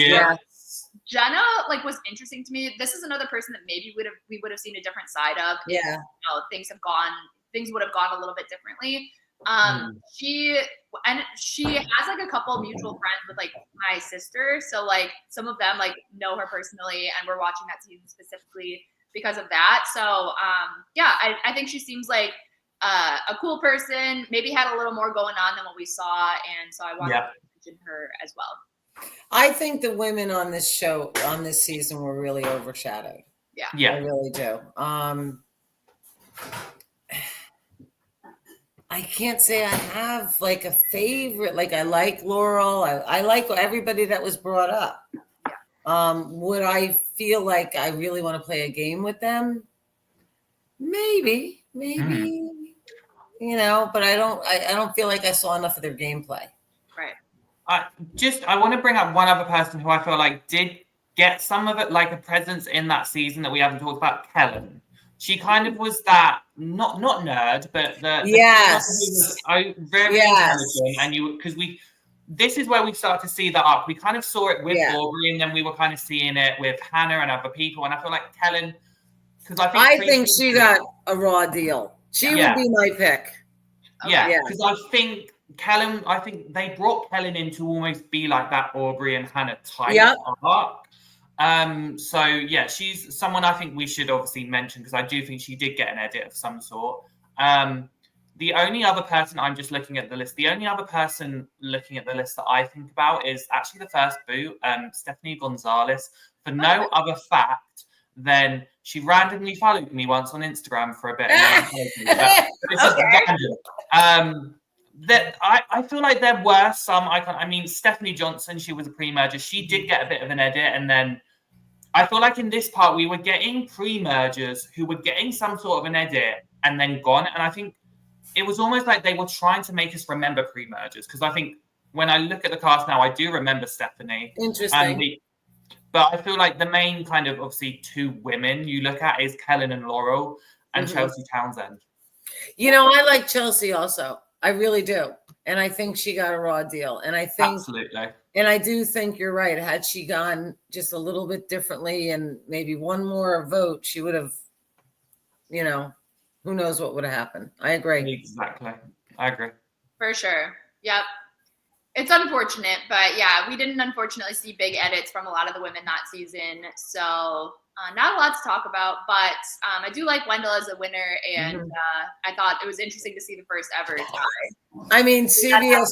Jenna like was interesting to me. This is another person that maybe we would have seen a different side of. If, things would have gone a little bit differently. She has like a couple mutual friends with like my sister, so like some of them like know her personally, and we're watching that season specifically because of that. So I think she seems like a cool person, maybe had a little more going on than what we saw, and so I wanted to mention her as well. I think the women on this show, on this season, were really overshadowed. Yeah. I really do. I can't say I have like a favorite. Like I like Laurel. I like everybody that was brought up. Would I feel like I really want to play a game with them? Maybe, you know, but I don't feel like I saw enough of their gameplay. Right. I want to bring up one other person who I feel like did get some of it, like a presence in that season that we haven't talked about, Kellen. She kind of was that not nerd, but the was very intelligent, and this is where we start to see the arc. We kind of saw it with Aubrey, and then we were kind of seeing it with Hannah and other people. And I feel like Kellen, because I think she got a raw deal. She would be my pick. Because I think Kellen, they brought Kellen in to almost be like that Aubrey and Hannah type arc. She's someone I think we should obviously mention, because I do think she did get an edit of some sort. The only other person, I'm just looking at the list, the only other person looking at the list that I think about is actually the first boot, Stephanie Gonzalez, for no other fact than she randomly followed me once on Instagram for a bit. This is random. That I feel like there were some Stephanie Johnson, she was a pre-merger. She did get a bit of an edit, and then I feel like in this part we were getting pre-mergers who were getting some sort of an edit and then gone. And I think it was almost like they were trying to make us remember pre-mergers, because I think when I look at the cast now, I do remember Stephanie. Interesting. But I feel like the main kind of obviously two women you look at is Kellen and Laurel and Chelsea Townsend. You know, I like Chelsea also. I really do. And I think she got a raw deal. And I think absolutely. And I do think you're right. Had she gone just a little bit differently and maybe one more vote, she would have, you know, who knows what would have happened. I agree. Exactly. I agree. For sure. Yep. It's unfortunate, but yeah, we didn't unfortunately see big edits from a lot of the women that season. So not a lot to talk about, but I do like Wendell as a winner, and I thought it was interesting to see the first ever tie. I mean, CBS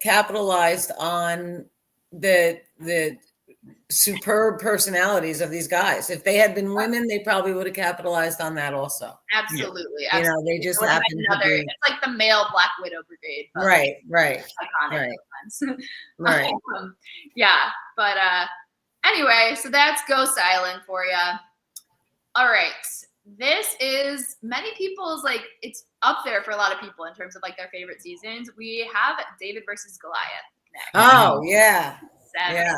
capitalized on the superb personalities of these guys. If they had been women, they probably would have capitalized on that also. Absolutely. You know, they just happened to be. It's like the male Black Widow Brigade. Right. Iconic. Right. But anyway, so that's Ghost Island for you. All right. This is many people's, like, it's up there for a lot of people in terms of like their favorite seasons. We have David versus Goliath next. Oh, yeah. 7. Yeah.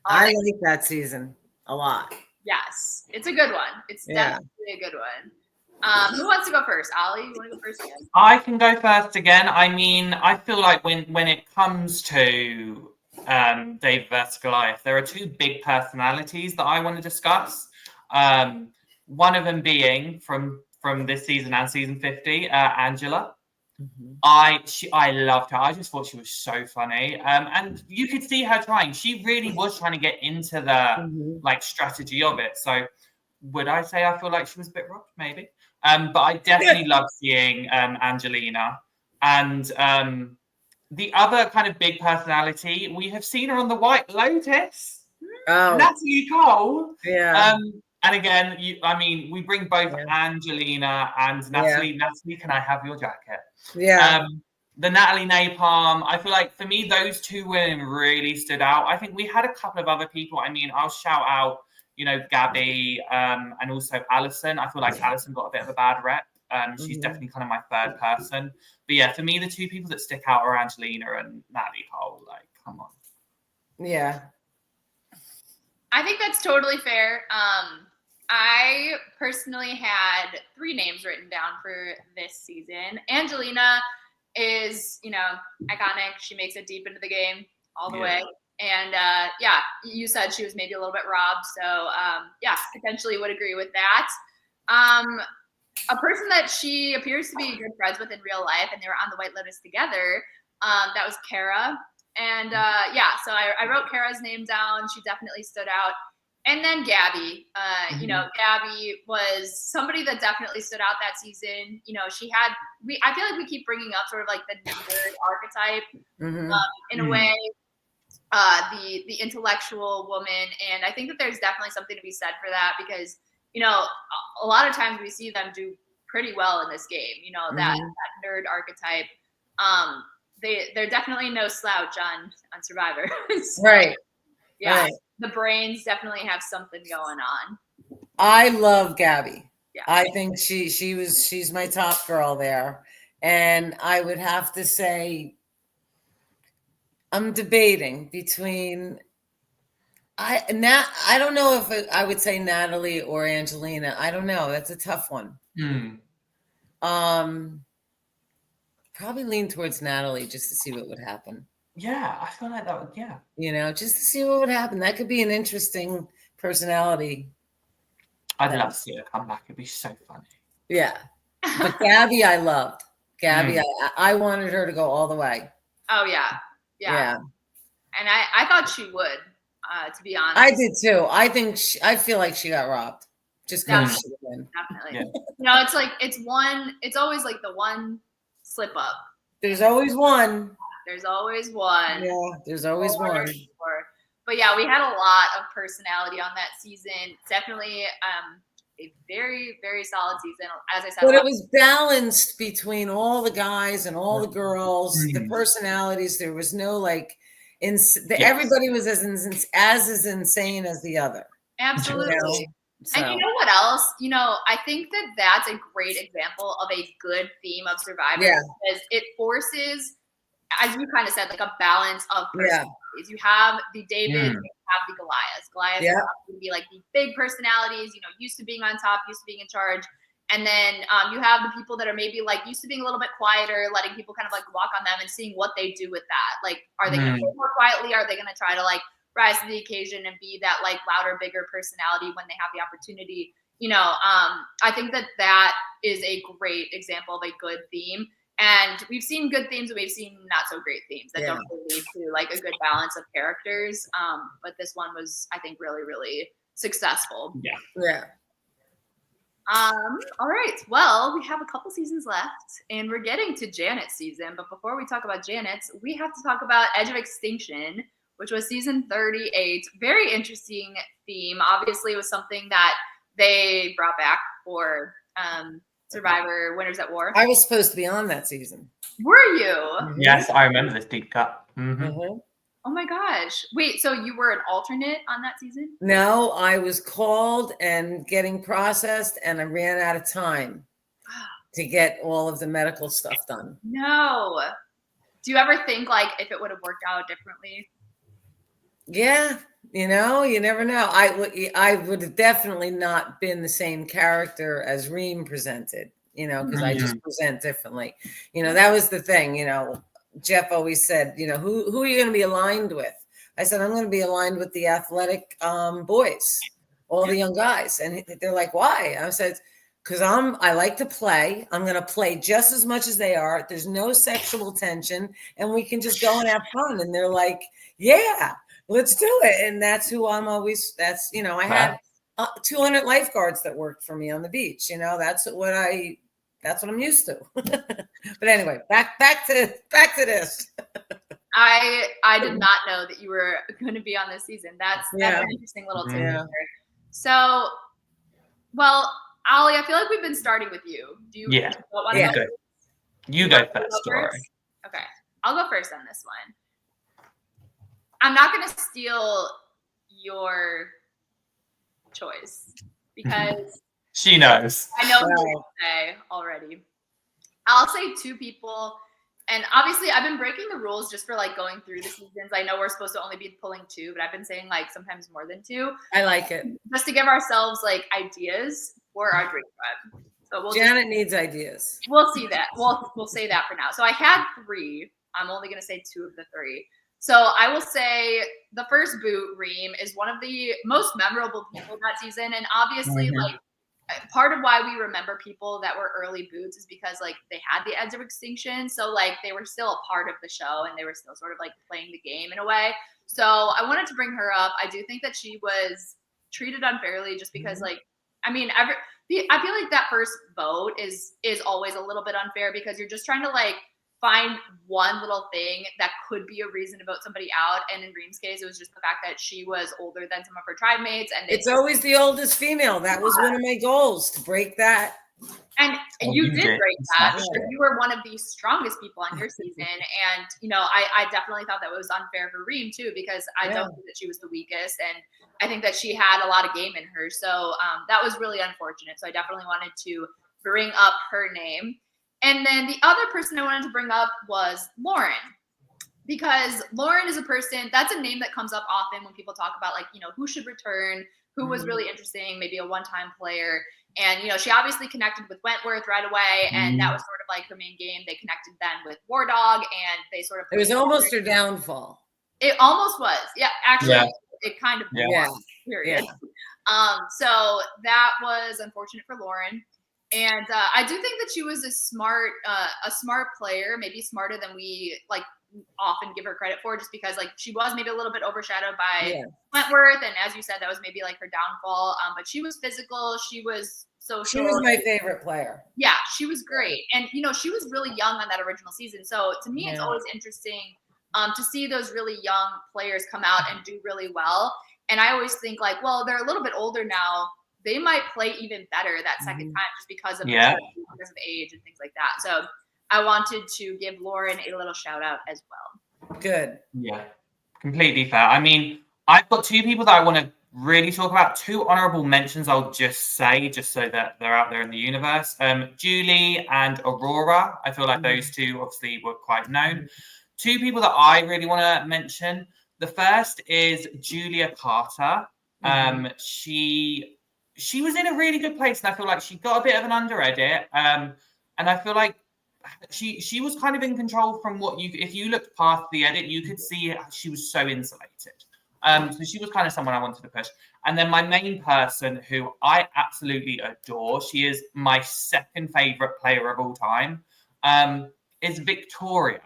I like that season a lot. Yes. It's a good one. It's definitely a good one. Who wants to go first? Oli, you want to go first again? I can go first again. I mean, I feel like when it comes to David versus Goliath, there are two big personalities that I want to discuss. One of them being from this season and season 50, Angela. I loved her. I just thought she was so funny. And you could see her trying. She really was trying to get into the like strategy of it. So would I say I feel like she was a bit rough? Maybe. But I definitely love seeing Angelina. And the other kind of big personality, we have seen her on The White Lotus. Natalie Cole. Yeah. And again, we bring both Angelina and Natalie. Natalie, can I have your jacket? Yeah. The Natalie Napalm, I feel like for me, those two women really stood out. I think we had a couple of other people. I mean, I'll shout out, Gabby and also Alison. I feel like Alison got a bit of a bad rep. She's definitely kind of my third person. But yeah, for me, the two people that stick out are Angelina and Natalie Cole. Like, come on. Yeah. I think that's totally fair. I personally had 3 names written down for this season. Angelina is, iconic. She makes it deep into the game all the way. And you said she was maybe a little bit robbed. So potentially would agree with that. A person that she appears to be good friends with in real life, and they were on the White Lotus together. That was Kara. And so I wrote Kara's name down. She definitely stood out. And then Gabby, Gabby was somebody that definitely stood out that season. I feel like we keep bringing up sort of like the nerd archetype in a way, the intellectual woman. And I think that there's definitely something to be said for that because, a lot of times we see them do pretty well in this game, that nerd archetype. They're definitely no slouch on Survivor. So, right. Yeah. Right. The brains definitely have something going on. I love Gabby. Yeah. I think she's my top girl there. And I would have to say I'm debating between I don't know if I would say Natalie or Angelina. I don't know. That's a tough one. Probably lean towards Natalie just to see what would happen. Yeah, I feel like that would, just to see what would happen. That could be an interesting personality. I'd love to see her come back. It'd be so funny. Yeah. But Gabby, I loved. Gabby, I wanted her to go all the way. Oh, yeah. Yeah. And I thought she would, to be honest. I did too. I feel like she got robbed. Just because she win. Definitely. Yeah. It's always like the one slip up. There's always one. There's always one. Yeah, there's always one. But yeah, we had a lot of personality on that season. Definitely a very, very solid season. As I said, but it was balanced between all the guys and all the girls, the personalities. There was no everybody was as insane as the other. Absolutely. So. And you know what else? I think that that's a great example of a good theme of Survivor because it forces, as you kind of said, like a balance of personalities. You have the Davids, you have the Goliaths. Goliaths are going to be like the big personalities, used to being on top, used to being in charge. And then you have the people that are maybe like used to being a little bit quieter, letting people kind of like walk on them and seeing what they do with that. Like, are they going to play more quietly? Are they going to try to like rise to the occasion and be that like louder, bigger personality when they have the opportunity? I think that is a great example of a good theme. And we've seen good themes and we've seen not so great themes that don't really lead to like a good balance of characters. But this one was, I think, really, really successful. Yeah. All right. Well, we have a couple seasons left and we're getting to Janet's season. But before we talk about Janet's, we have to talk about Edge of Extinction, which was season 38. Very interesting theme. Obviously, it was something that they brought back for Survivor Winners at War. I was supposed to be on that season. Were you? Yes, I remember this deep cut. Oh my gosh. Wait, so you were an alternate on that season? No, I was called and getting processed and I ran out of time to get all of the medical stuff done. No. Do you ever think like if it would have worked out differently? Yeah, you never know. I would have definitely not been the same character as Reem presented, because I just present differently. That was the thing, Jeff always said, who are you going to be aligned with? I said, I'm going to be aligned with the athletic boys, all the young guys. And they're like, why? I said, because I like to play. I'm going to play just as much as they are. There's no sexual tension and we can just go and have fun. And they're like, yeah, let's do it. And that's who I'm always, I had 200 lifeguards that worked for me on the beach. That's what I'm used to. But anyway, back to this. I did not know that you were going to be on this season. That's an interesting little tip there. So, well, Oli, I feel like we've been starting with you. Do you want to go? You go first, Tori. Okay, I'll go first on this one. I'm not going to steal your choice because she knows. I know who to say already. I'll say 2 people, And obviously, I've been breaking the rules just for like going through the seasons. I know we're supposed to only be pulling 2, but I've been saying like sometimes more than 2. I like it. Just to give ourselves like ideas for our drink run. So Janet needs ideas. We'll see that. We'll say that for now. So I had 3. I'm only going to say 2 of the 3. So I will say the first boot, Reem, is one of the most memorable people that season. And obviously, like, part of why we remember people that were early boots is because like they had the edge of extinction. So like they were still a part of the show and they were still sort of like playing the game in a way. So I wanted to bring her up. I do think that she was treated unfairly just because like, I mean, I feel like that first vote is always a little bit unfair because you're just trying to like find one little thing that could be a reason to vote somebody out. And in Reem's case, it was just the fact that she was older than some of her tribe mates. And it's always the oldest female. That was one of my goals, to break that. And you did break that because you were one of the strongest people on your season. And, you know, I definitely thought that was unfair for Reem too, because I don't think that she was the weakest. And I think that she had a lot of game in her. So that was really unfortunate. So I definitely wanted to bring up her name. And then the other person I wanted to bring up was Lauren, because Lauren is a person, that's a name that comes up often when people talk about like, you know, who should return, who was really interesting, maybe a one-time player. And, you know, she obviously connected with Wentworth right away. And that was sort of like her main game. They connected then with War Dog and they sort of. It was almost her downfall. It almost was. Yeah, actually, it kind of was. Period. Yeah. So that was unfortunate for Lauren. And I do think that she was a smart player, maybe smarter than we like often give her credit for, just because like she was maybe a little bit overshadowed by Wentworth, and as you said, that was maybe like her downfall. But she was physical, she was social. She was my favorite player. Yeah, she was great, and you know she was really young on that original season. So to me, it's always interesting to see those really young players come out and do really well. And I always think like, well, they're a little bit older now. They might play even better that second time just because of age and things like that. So I wanted to give Lauren a little shout out as well. Good. Yeah, completely fair. I mean, I've got 2 people that I want to really talk about. 2 honorable mentions I'll just say, just so that they're out there in the universe. Julie and Aurora. I feel like those 2 obviously were quite known. 2 people that I really want to mention. The first is Julia Carter. She was in a really good place, and I feel like she got a bit of an under edit. And I feel like she was kind of in control from if you looked past the edit, you could see she was so insulated. So she was kind of someone I wanted to push. And then my main person, who I absolutely adore, she is my second favorite player of all time, is Victoria.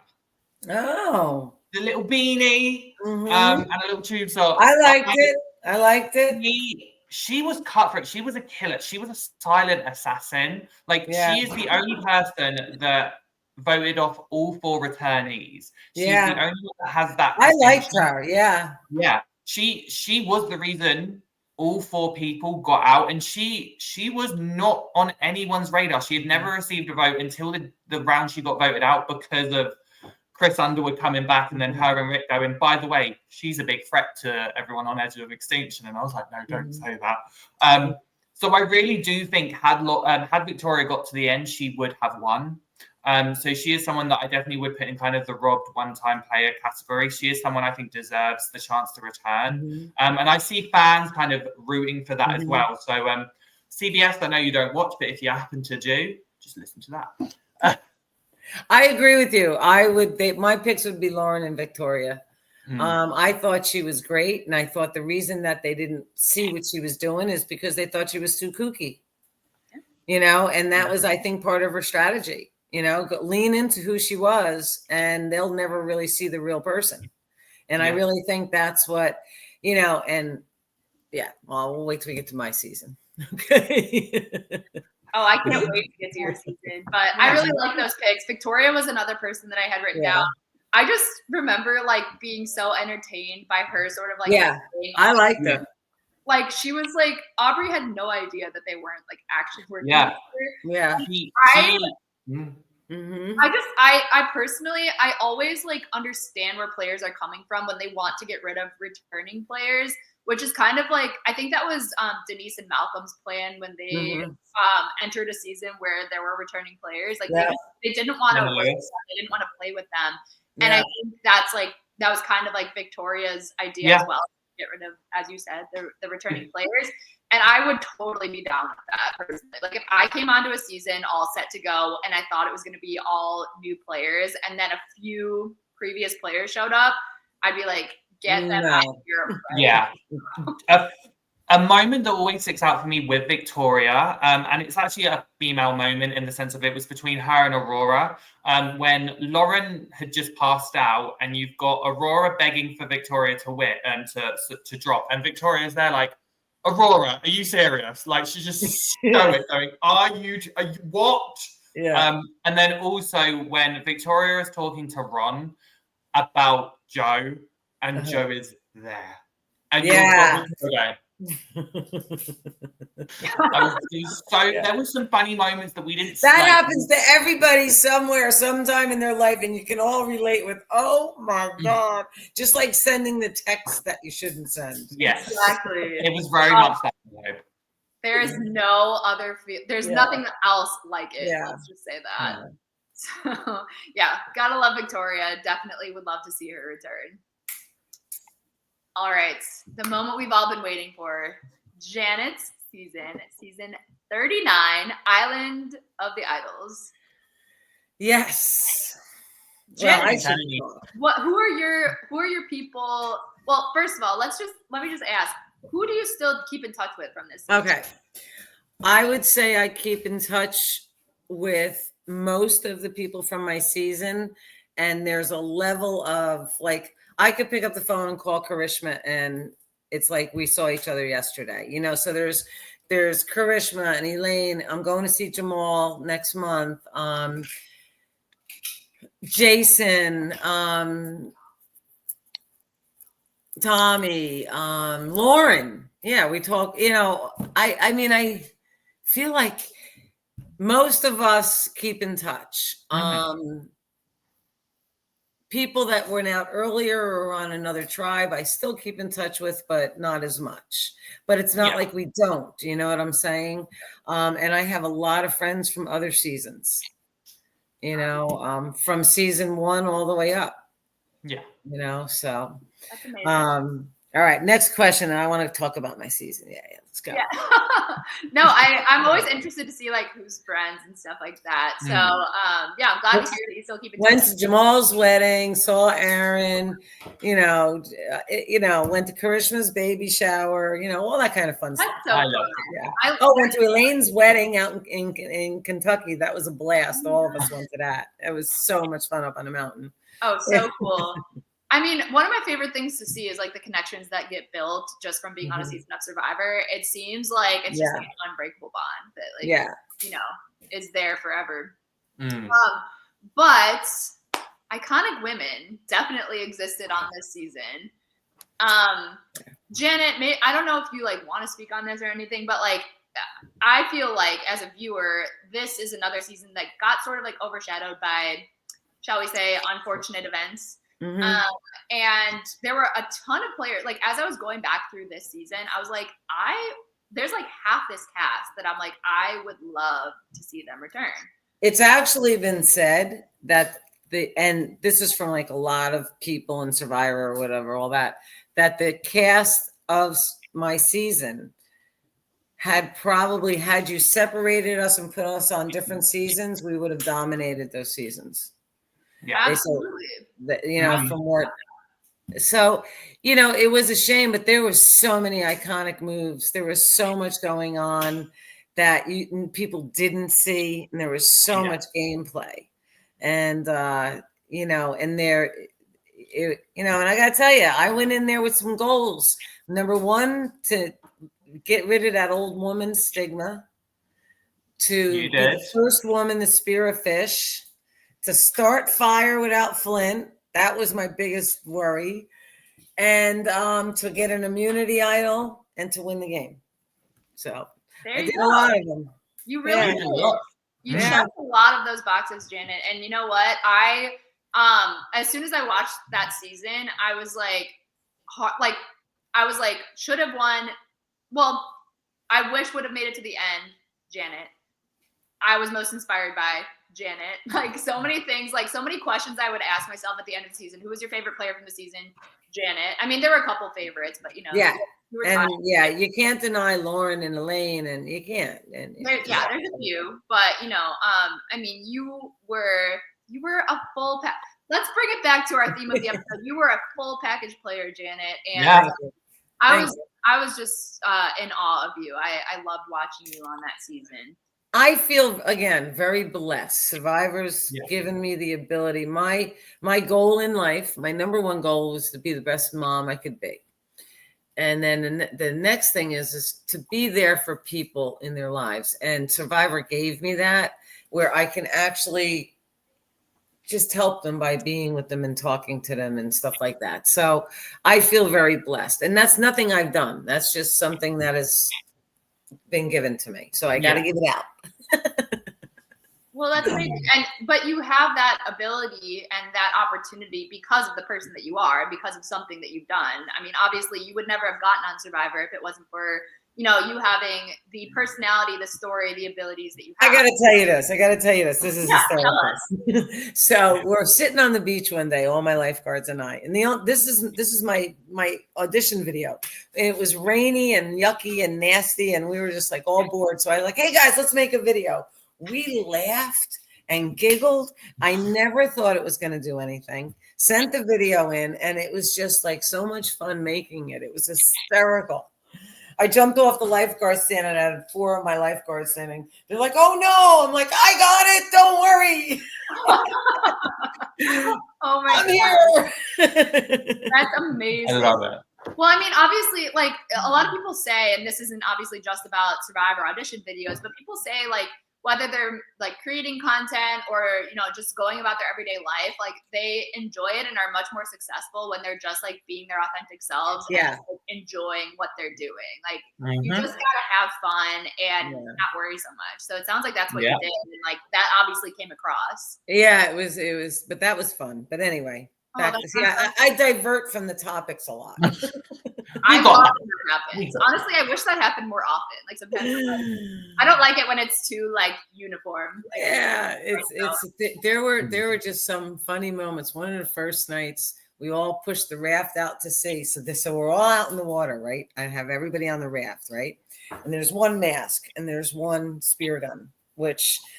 Oh, the little beanie and a little tube sock. I liked it. She was cutthroat. She was a killer. She was a silent assassin. Like, she is the only person that voted off all 4 returnees. She's the only one that has that. I liked her. Yeah. Yeah. She was the reason all 4 people got out, and she was not on anyone's radar. She had never received a vote until the round she got voted out, because of Chris Underwood coming back, and then her and Rick going, by the way, she's a big threat to everyone on Edge of Extinction. And I was like, no, don't say that. So I really do think had Victoria got to the end, she would have won. So she is someone that I definitely would put in kind of the robbed one-time player category. She is someone I think deserves the chance to return. And I see fans kind of rooting for that as well. So CBS, I know you don't watch, but if you happen to do, just listen to that. I agree with you. My picks would be Lauren and Victoria. I thought she was great, and I thought the reason that they didn't see what she was doing is because they thought she was too kooky. You know, and that was, I think, part of her strategy. You know, lean into who she was, and they'll never really see the real person. And I really think that's what, you know, and well, we'll wait till we get to my season. Okay. Oh, I can't wait to get to your season. But I really like those picks. Victoria was another person that I had written down. I just remember like being so entertained by her sort of like. I liked her. Like, she was like, Aubrey had no idea that they weren't like actually working together. I personally, I always like understand where players are coming from when they want to get rid of returning players. which is kind of like, I think that was Denise and Malcolm's plan when they entered a season where there were returning players. Like they didn't want to work with them, they didn't want to play with them. And I think that was kind of like Victoria's idea as well. Get rid of, as you said, the returning players. And I would totally be down with that personally. Like if I came onto a season all set to go and I thought it was going to be all new players and then a few previous players showed up, I'd be like, get them out of here. Yeah. A moment that always sticks out for me with Victoria, and it's actually a female moment in the sense of it was between her and Aurora, when Lauren had just passed out and you've got Aurora begging for Victoria to win and to drop, and Victoria's there like, Aurora, are you serious? Like she's just stoic going, are you what? Yeah. And then also when Victoria is talking to Ron about Joe, and Joe is there. And there were some funny moments that we didn't. That happens to everybody somewhere, sometime in their life, and you can all relate with. Oh my God! Just like sending the text that you shouldn't send. Yes, exactly. It was very much that vibe. There is no other. There's nothing else like it. Yeah. Let's just say that. So gotta love Victoria. Definitely would love to see her return. All right, the moment we've all been waiting for, Janet's season 39, Island of the Idols. Yes. Janet, who are your people? Well, first of all, let me just ask, who do you still keep in touch with from this season? Okay. I would say I keep in touch with most of the people from my season, and there's a level of like, I could pick up the phone and call Karishma and it's like we saw each other yesterday, so there's Karishma and Elaine. I'm going to see Jamal next month. Jason, Tommy, Lauren. Yeah, we talk, I mean, I feel like most of us keep in touch. People that went out earlier or on another tribe, I still keep in touch with, but not as much. But it's not like we don't, you know what I'm saying? And I have a lot of friends from other seasons, from season 1 all the way up. Yeah. So. That's amazing. All right, next question. I want to talk about my season. Yeah, let's go. Yeah. No, I'm always interested to see like who's friends and stuff like that. So I'm glad to hear that you still keep in touch. Went to Jamal's wedding, saw Aaron, went to Karishma's baby shower, all that kind of fun stuff. That's so fun. Yeah. Went to Elaine's wedding out in Kentucky. That was a blast. All of us went to that. It was so much fun up on the mountain. Oh, so cool. I mean, one of my favorite things to see is like the connections that get built just from being on a season of Survivor. It seems like it's just like an unbreakable bond that is there forever. But iconic women definitely existed on this season. Janet, I don't know if you like want to speak on this or anything, but like I feel like as a viewer, this is another season that got sort of like overshadowed by, shall we say, unfortunate events. And there were a ton of players. Like as I was going back through this season, I was like, there's like half this cast that I'm like, I would love to see them return. It's actually been said that and this is from like a lot of people in Survivor or whatever, all that the cast of my season had you separated us and put us on different seasons, we would have dominated those seasons. Yeah, absolutely. From what, so, it was a shame, but there was so many iconic moves. There was so much going on that people didn't see, and there was so much gameplay, and and there, and I gotta tell you, I went in there with some goals. Number 1, to get rid of that old woman stigma, to be the first woman to spear a fish, to start fire without Flint. That was my biggest worry. And to get an immunity idol and to win the game. So I did a lot of them. You really did. You checked a lot of those boxes, Janet. And you know what? as soon as I watched that season, I was like I was like, should have won. Well, I wish would have made it to the end, Janet. I was most inspired by Janet. Like so many things, like so many questions I would ask myself at the end of the season. Who was your favorite player from the season? Janet. I mean, there were a couple favorites, but Yeah. you were And yeah, you can't deny Lauren and Elaine, and you can't. And there's a few, but I mean, you were a full pack. Let's bring it back to our theme of the episode. You were a full package player, Janet, and I was just in awe of you. I loved watching you on that season. I feel, again, very blessed. Survivor's given me the ability. My goal in life, my number one goal was to be the best mom I could be. And then the next thing is to be there for people in their lives. And Survivor gave me that, where I can actually just help them by being with them and talking to them and stuff like that. So I feel very blessed. And that's nothing I've done. That's just something that has been given to me. So I got to give it out. Well, that's amazing. But you have that ability and that opportunity because of the person that you are, because of something that you've done. I mean, obviously you would never have gotten on Survivor if it wasn't for, you having the personality, the story, the abilities that you have. I got to tell you this. This is hysterical. So we're sitting on the beach one day, all my lifeguards and I, and this is my audition video. It was rainy and yucky and nasty, and we were just like all bored. So I was like, hey guys, let's make a video. We laughed and giggled. I never thought it was going to do anything. Sent the video in, and it was just like so much fun making it. It was hysterical. I jumped off the lifeguard stand and I had 4 of my lifeguards standing. They're like, oh no. I'm like, I got it. Don't worry. Oh my I'm here. That's amazing. I love it. Well, I mean, obviously, like a lot of people say, and this isn't obviously just about Survivor audition videos, but people say like, whether they're like creating content or, just going about their everyday life, like they enjoy it and are much more successful when they're just like being their authentic selves and like, enjoying what they're doing. Like you just gotta have fun and not worry so much. So it sounds like that's what you did. And like that obviously came across. Yeah, it was, but that was fun. But anyway, I divert from the topics a lot. I love when that happens. Honestly, I wish that happened more often. Like sometimes I don't like it when it's too like uniform. Like, there were just some funny moments. One of the first nights, we all pushed the raft out to sea. So we're all out in the water, right? I have everybody on the raft, right? And there's one mask and there's one spear gun,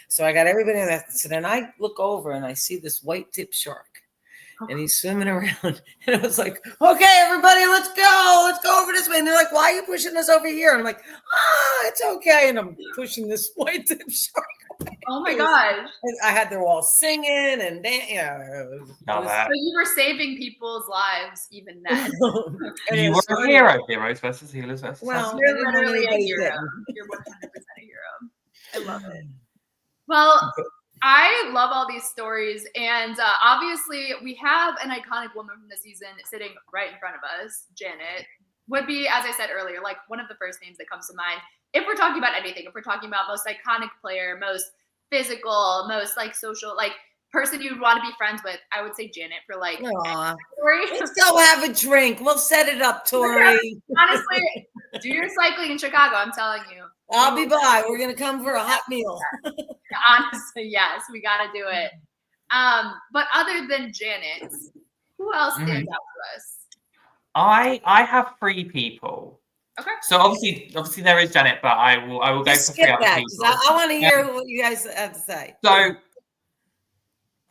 so I got everybody on that. So then I look over and I see this white tip shark. And he's swimming around. And I was like, okay, everybody, let's go over this way. And they're like, why are you pushing us over here? And I'm like, it's okay. And I'm pushing this white tip shark away. Oh my gosh. I had them all singing and so you were saving people's lives even then. You were heroes versus healers versus. Well, you're literally a hero. You're 100% a hero. I love it. Well, I love all these stories, and obviously we have an iconic woman from the season sitting right in front of us. Janet would be, as I said earlier, like one of the first names that comes to mind. If we're talking about anything, if we're talking about most iconic player, most physical, most like social, like person you'd want to be friends with, I would say Janet for like. Let's go have a drink. We'll set it up, Tori. Honestly, do your cycling in Chicago. I'm telling you. I'll be by. We're gonna come for a hot meal. Honestly, yes, we got to do it. But other than Janet, who else stands out to us? I have 3 people. Okay. So obviously there is Janet, but I will go for 3 other people. I want to hear what you guys have to say. So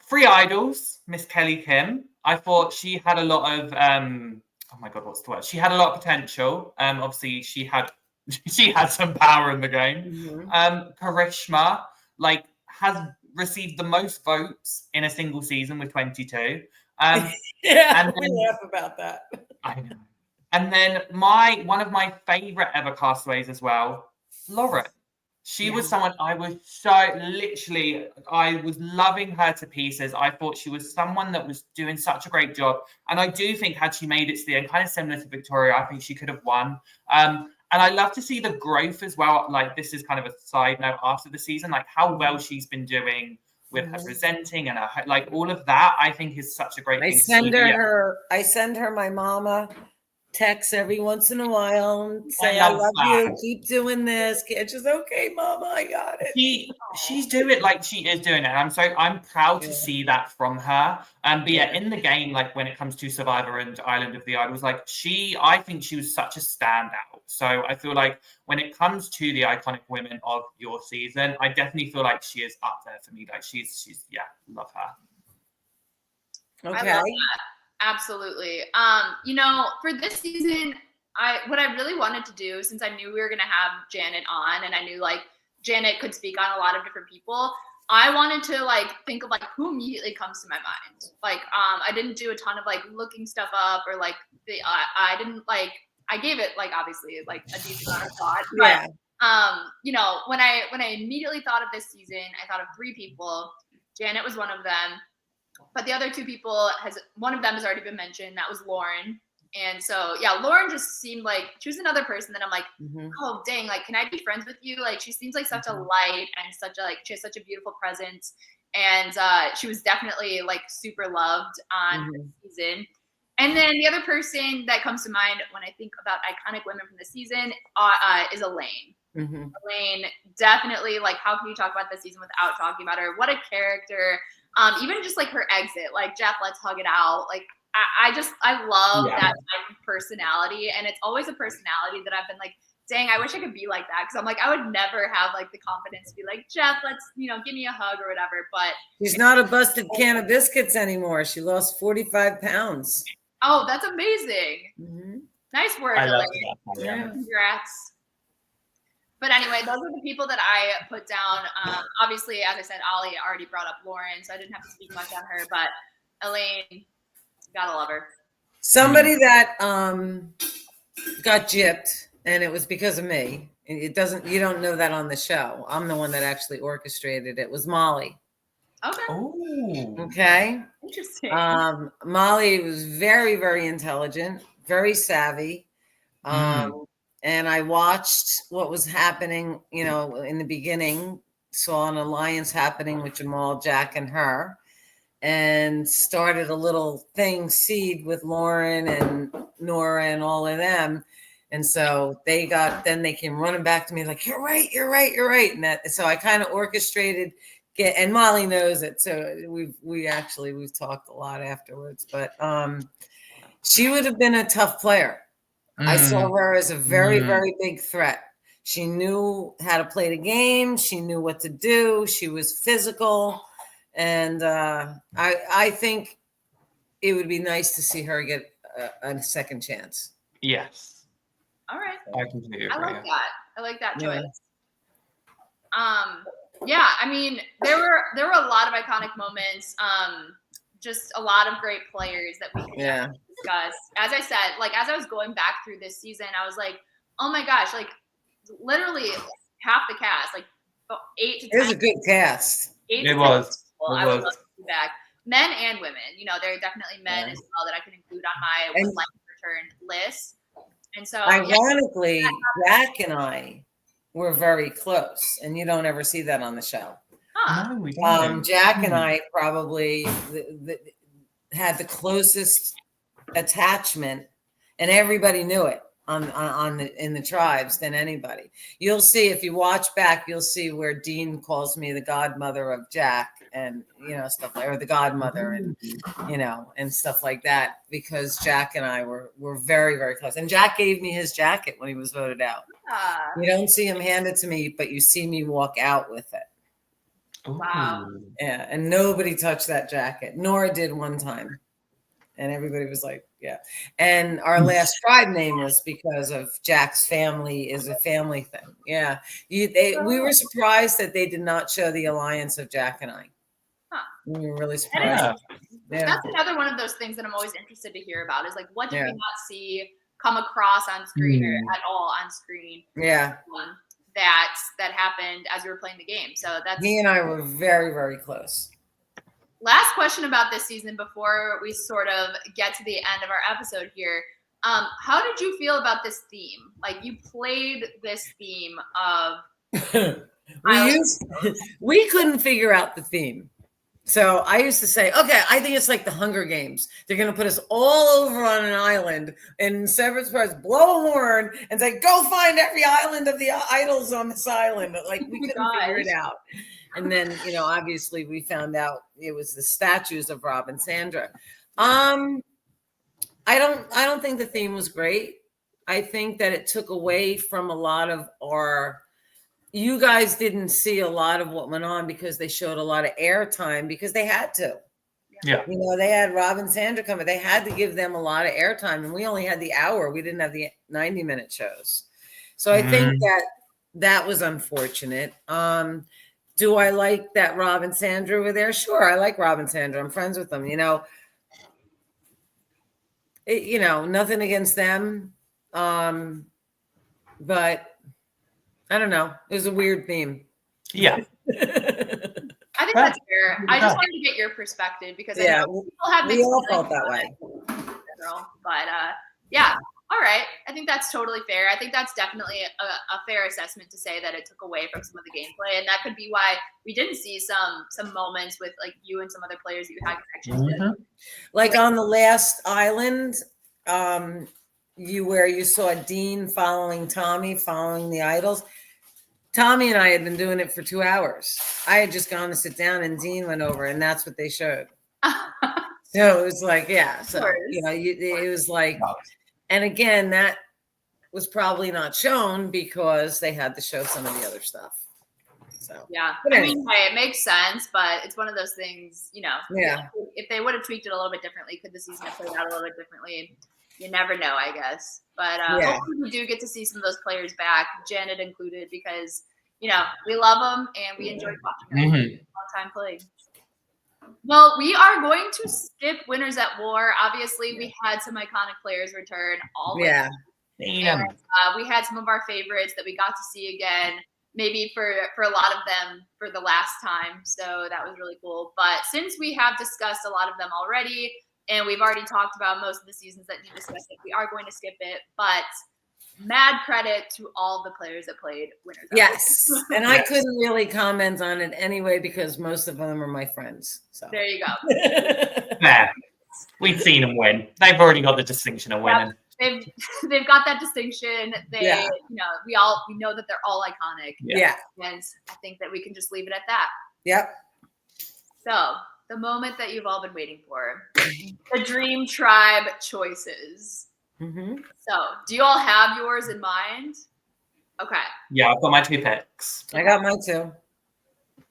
3 idols, Miss Kelly Kim. I thought she had a lot of oh my god, what's the word? She had a lot of potential. Obviously she had some power in the game. Karishma has received the most votes in a single season with 22. And we laugh about that. I know. And then one of my favorite ever castaways as well, Lauren. She was someone I was I was loving her to pieces. I thought she was someone that was doing such a great job. And I do think had she made it to the end, kind of similar to Victoria, I think she could have won. And I love to see the growth as well. Like this is kind of a side note after the season, like how well she's been doing with her presenting and her, like all of that. I think is such a great thing. I send her my mama text every once in a while and say, I I love love that. you, keep doing this. Can't just, okay, Mama, I got it. She's doing like she is doing it. I'm proud to see that from her. But yeah, in the game, like when it comes to Survivor and Island of the Idols, like I think she was such a standout. So I feel like when it comes to the iconic women of your season, I definitely feel like she is up there for me. Like she's love her. Okay. I love that. Absolutely. For this season, what I really wanted to do, since I knew we were gonna have Janet on, and I knew like Janet could speak on a lot of different people, I wanted to like think of like who immediately comes to my mind. Like, I didn't do a ton of like looking stuff up or like I didn't like I gave it like obviously like a decent amount of thought, but when I immediately thought of this season, I thought of 3 people. Janet was one of them. But the other 2 people one of them has already been mentioned. That was Lauren. And so, yeah, Lauren just seemed like she was another person that I'm like, oh, dang, like, can I be friends with you? Like, she seems like such a light and she has such a beautiful presence. And she was definitely like super loved on the season. And then the other person that comes to mind when I think about iconic women from the season is Elaine. Elaine, definitely, like, how can you talk about this season without talking about her? What a character. Even just like her exit, like, Jeff, let's hug it out. Like, I love that type of personality. And it's always a personality that I've been like, dang, I wish I could be like that. Cause I'm like, I would never have like the confidence to be like, Jeff, let's, give me a hug or whatever. But she's not a busted can of biscuits anymore. She lost 45 pounds. Oh, that's amazing. Nice work, I love Elaine. that. Congrats. But anyway, those are the people that I put down. Obviously, as I said, Oli already brought up Lauren, so I didn't have to speak much on her. But Elaine, gotta love her. Somebody that got gypped, and it was because of me. You don't know that on the show. I'm the one that actually orchestrated it. Was Molly. Okay. Oh. Okay. Interesting. Molly was very, very intelligent, very savvy. And I watched what was happening, in the beginning, saw an alliance happening with Jamal, Jack, and her, and started a little seed with Lauren and Nora and all of them. And so then they came running back to me like, you're right. And so I kind of orchestrated, and Molly knows it. So we've talked a lot afterwards, but she would have been a tough player. I saw her as a very, very big threat. She knew how to play the game. She knew what to do. She was physical. And I think it would be nice to see her get a second chance. Yes. All right. I completely agree. I like that choice. Yeah, I mean, there were a lot of iconic moments. Just a lot of great players that we can discuss. As I said, like, as I was going back through this season, I was like, oh my gosh, like literally half the cast, like 8 to 10. It was a good cast. It was. I would love to see back. Men and women. There are definitely men as well that I can include on my would like to return list. And so, ironically, Jack and I were very close, and you don't ever see that on the show. No, we don't. Jack and I probably had the closest attachment, and everybody knew it in the tribes than anybody. You'll see if you watch back, you'll see where Dean calls me the godmother of Jack, and stuff like, or the godmother, and and stuff like that, because Jack and I were very, very close. And Jack gave me his jacket when he was voted out. You don't see him hand it to me, but you see me walk out with it. Wow. Yeah, and nobody touched that jacket. Nora did one time, and everybody was like, yeah. And our last tribe name was because of Jack's family is a family thing. Yeah, we were surprised that they did not show the alliance of Jack and I. We were really surprised. That's another one of those things that I'm always interested to hear about, is like, what did we not see come across on screen or at all on screen? Yeah. That happened as we were playing the game. So he and I were very, very close. Last question about this season before we sort of get to the end of our episode here. How did you feel about this theme? Like, you played this theme of we couldn't figure out the theme. So I used to say, okay, I think it's like the Hunger Games. They're going to put us all over on an island and separate parts, blow a horn and say, go find every island of the idols on this island. But like we couldn't figure it out. And then, obviously we found out it was the statues of Rob and Sandra. I don't think the theme was great. I think that it took away from a lot of you guys didn't see a lot of what went on because they showed a lot of airtime because they had to. Yeah. They had Rob and Sandra coming. They had to give them a lot of airtime, and we only had the hour. We didn't have the 90-minute shows. So I think that was unfortunate. Do I like that Rob and Sandra were there? Sure, I like Rob and Sandra. I'm friends with them. Nothing against them. But I don't know. It was a weird theme. Yeah. I think that's fair. I just wanted to get your perspective because I know people have we all felt that way. But yeah, all right. I think that's totally fair. I think that's definitely a fair assessment to say that it took away from some of the gameplay, and that could be why we didn't see some moments with like you and some other players that you had connections with. Like on the last island, where you saw Dean following Tommy, following the idols. Tommy and I had been doing it for 2 hours. I had just gone to sit down and Dean went over and that's what they showed. So it was like, yeah. So, it was like, and again, that was probably not shown because they had to show some of the other stuff. So, yeah. I mean, hey, it makes sense, but it's one of those things, Yeah. If they would have tweaked it a little bit differently, could the season have played out a little bit differently? You never know, I guess. But hopefully we do get to see some of those players back, Janet included, because, we love them and we enjoyed watching them. Long time playing. Well, we are going to skip Winners at War. Obviously, we had some iconic players return. And, we had some of our favorites that we got to see again, maybe for a lot of them for the last time. So that was really cool. But since we have discussed a lot of them already, and we've already talked about most of the seasons that you discussed it, we are going to skip it. But mad credit to all the players that played Winners. Yes. And I couldn't really comment on it anyway because most of them are my friends. So there you go. Yeah. We've seen them win. They've already got the distinction of winning. They've got that distinction. We know that they're all iconic. Yeah. And I think that we can just leave it at that. Yep. So the moment that you've all been waiting for, the Dream Tribe choices. So do you all have yours in mind? Okay. Yeah, I've got my 2 picks. I got mine too.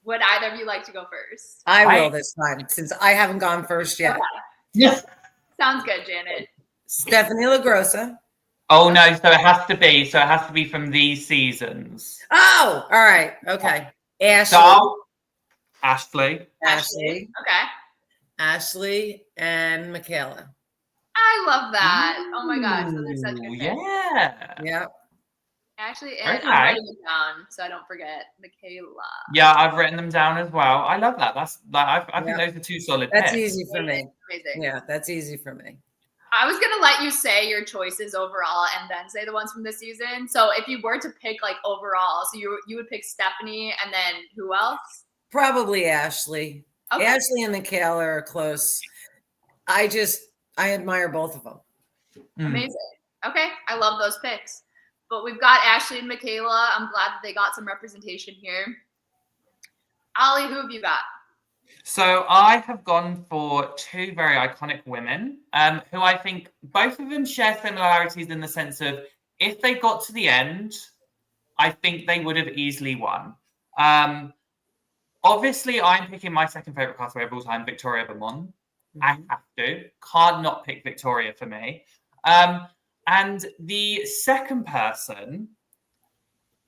Would either of you like to go first? I will this time since I haven't gone first yet. Okay. Yes. Sounds good, Janet. Stephanie LaGrossa. Oh no, so it has to be from these seasons. Oh, all right. Okay. Ashley. Ashley. Okay. Ashley and Michaela. I love that. Oh my gosh, those are such good picks. Yeah. Yeah. Ashley, and I'm writing it down so I don't forget. Michaela. Yeah, I've written them down as well. I love that. That's like I think those are 2 solid picks. That's easy for me. Amazing. Yeah, that's easy for me. I was gonna let you say your choices overall and then say the ones from this season. So if you were to pick like overall, so you would pick Stephanie and then who else? Probably Ashley. Okay. Ashley and Michaela are close. I admire both of them. Amazing. Okay, I love those picks. But we've got Ashley and Michaela. I'm glad that they got some representation here. Oli, who have you got? So I have gone for 2 very iconic women who I think both of them share similarities in the sense of if they got to the end, I think they would have easily won. Obviously, I'm picking my second favorite Castaway of all time, Victoria Beaumont. I have to. Can't not pick Victoria for me. And the second person,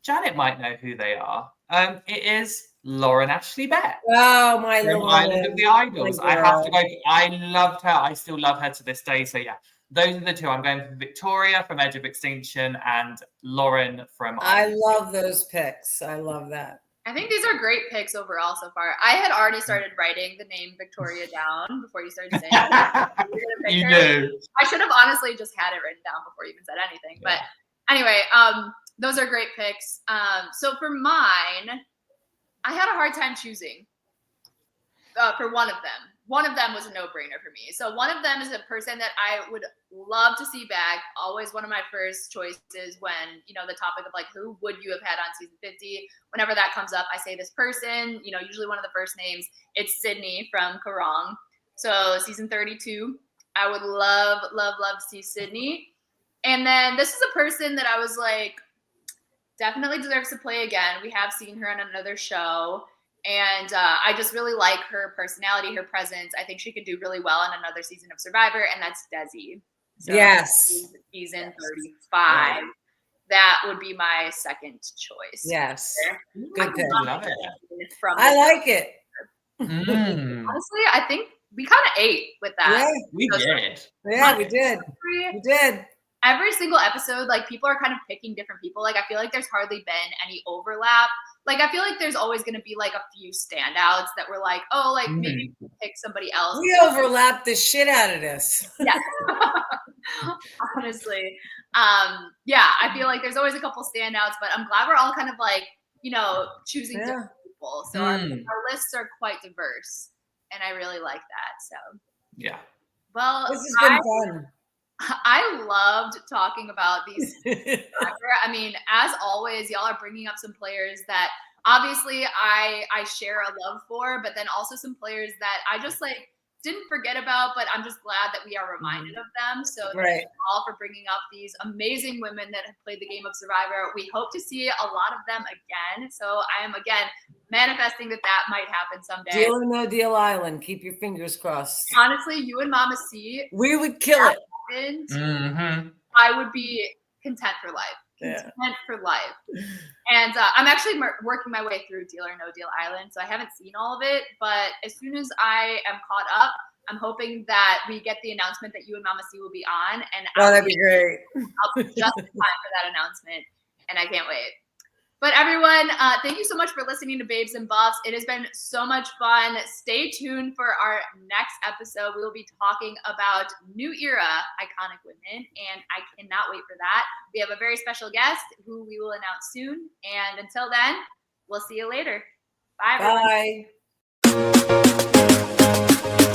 Janet might know who they are. It is Lauren Ashley Bett. Oh, my Lord. Island of the Idols. I have to go. I loved her. I still love her to this day. So yeah, those are the 2. I'm going for Victoria from Edge of Extinction and Lauren from I love those picks. I love that. I think these are great picks overall so far. I had already started writing the name Victoria down before you started saying it. You knew. I should have honestly just had it written down before you even said anything. But anyway, those are great picks. So for mine, I had a hard time choosing. for one of them. One of them was a no-brainer for me. So one of them is a person that I would love to see back. Always one of my first choices when, you know, the topic of like, who would you have had on season 50? Whenever that comes up, I say this person, you know, usually one of the first names. It's Sydney from Karong. So season 32, I would love to see Sydney. And then this is a person that I was like, definitely deserves to play again. We have seen her on another show. And I just really like her personality, her presence. I think she could do really well on another season of Survivor, and that's Desi. So Yes. Season 35. That would be my second choice. Yes. Good pick. Love it. I like it. Honestly, I think we kind of ate with that. Yeah, we did. Yeah, we did. We did. Every single episode, like people are kind of picking different people. Like I feel like there's hardly been any overlap. Like I feel like there's always going to be like a few standouts that were like, oh, like maybe pick somebody else. We overlapped the shit out of this. Yeah. Honestly. Yeah, I feel like there's always a couple standouts, but I'm glad we're all kind of like, you know, choosing different people. So our lists are quite diverse, and I really like that. So yeah. Well, this has been fun. I loved talking about these. I mean, as always, y'all are bringing up some players that obviously I share a love for, but then also some players that I just like didn't forget about, but I'm just glad that we are reminded of them. So thank you all for bringing up these amazing women that have played the game of Survivor. We hope to see a lot of them again. So I am again manifesting that might happen someday. Deal or no deal island. Keep your fingers crossed. Honestly, you and Mama C, we would kill it. I would be content for life. Content for life. And I'm actually working my way through Deal or No Deal Island, so I haven't seen all of it. But as soon as I am caught up, I'm hoping that we get the announcement that you and Mama C will be on. And that'd be great. I'll be just in time for that announcement, and I can't wait. But everyone, thank you so much for listening to Babes and Buffs. It has been so much fun. Stay tuned for our next episode. We will be talking about new era iconic women, and I cannot wait for that. We have a very special guest who we will announce soon. And until then, we'll see you later. Bye, everyone. Bye.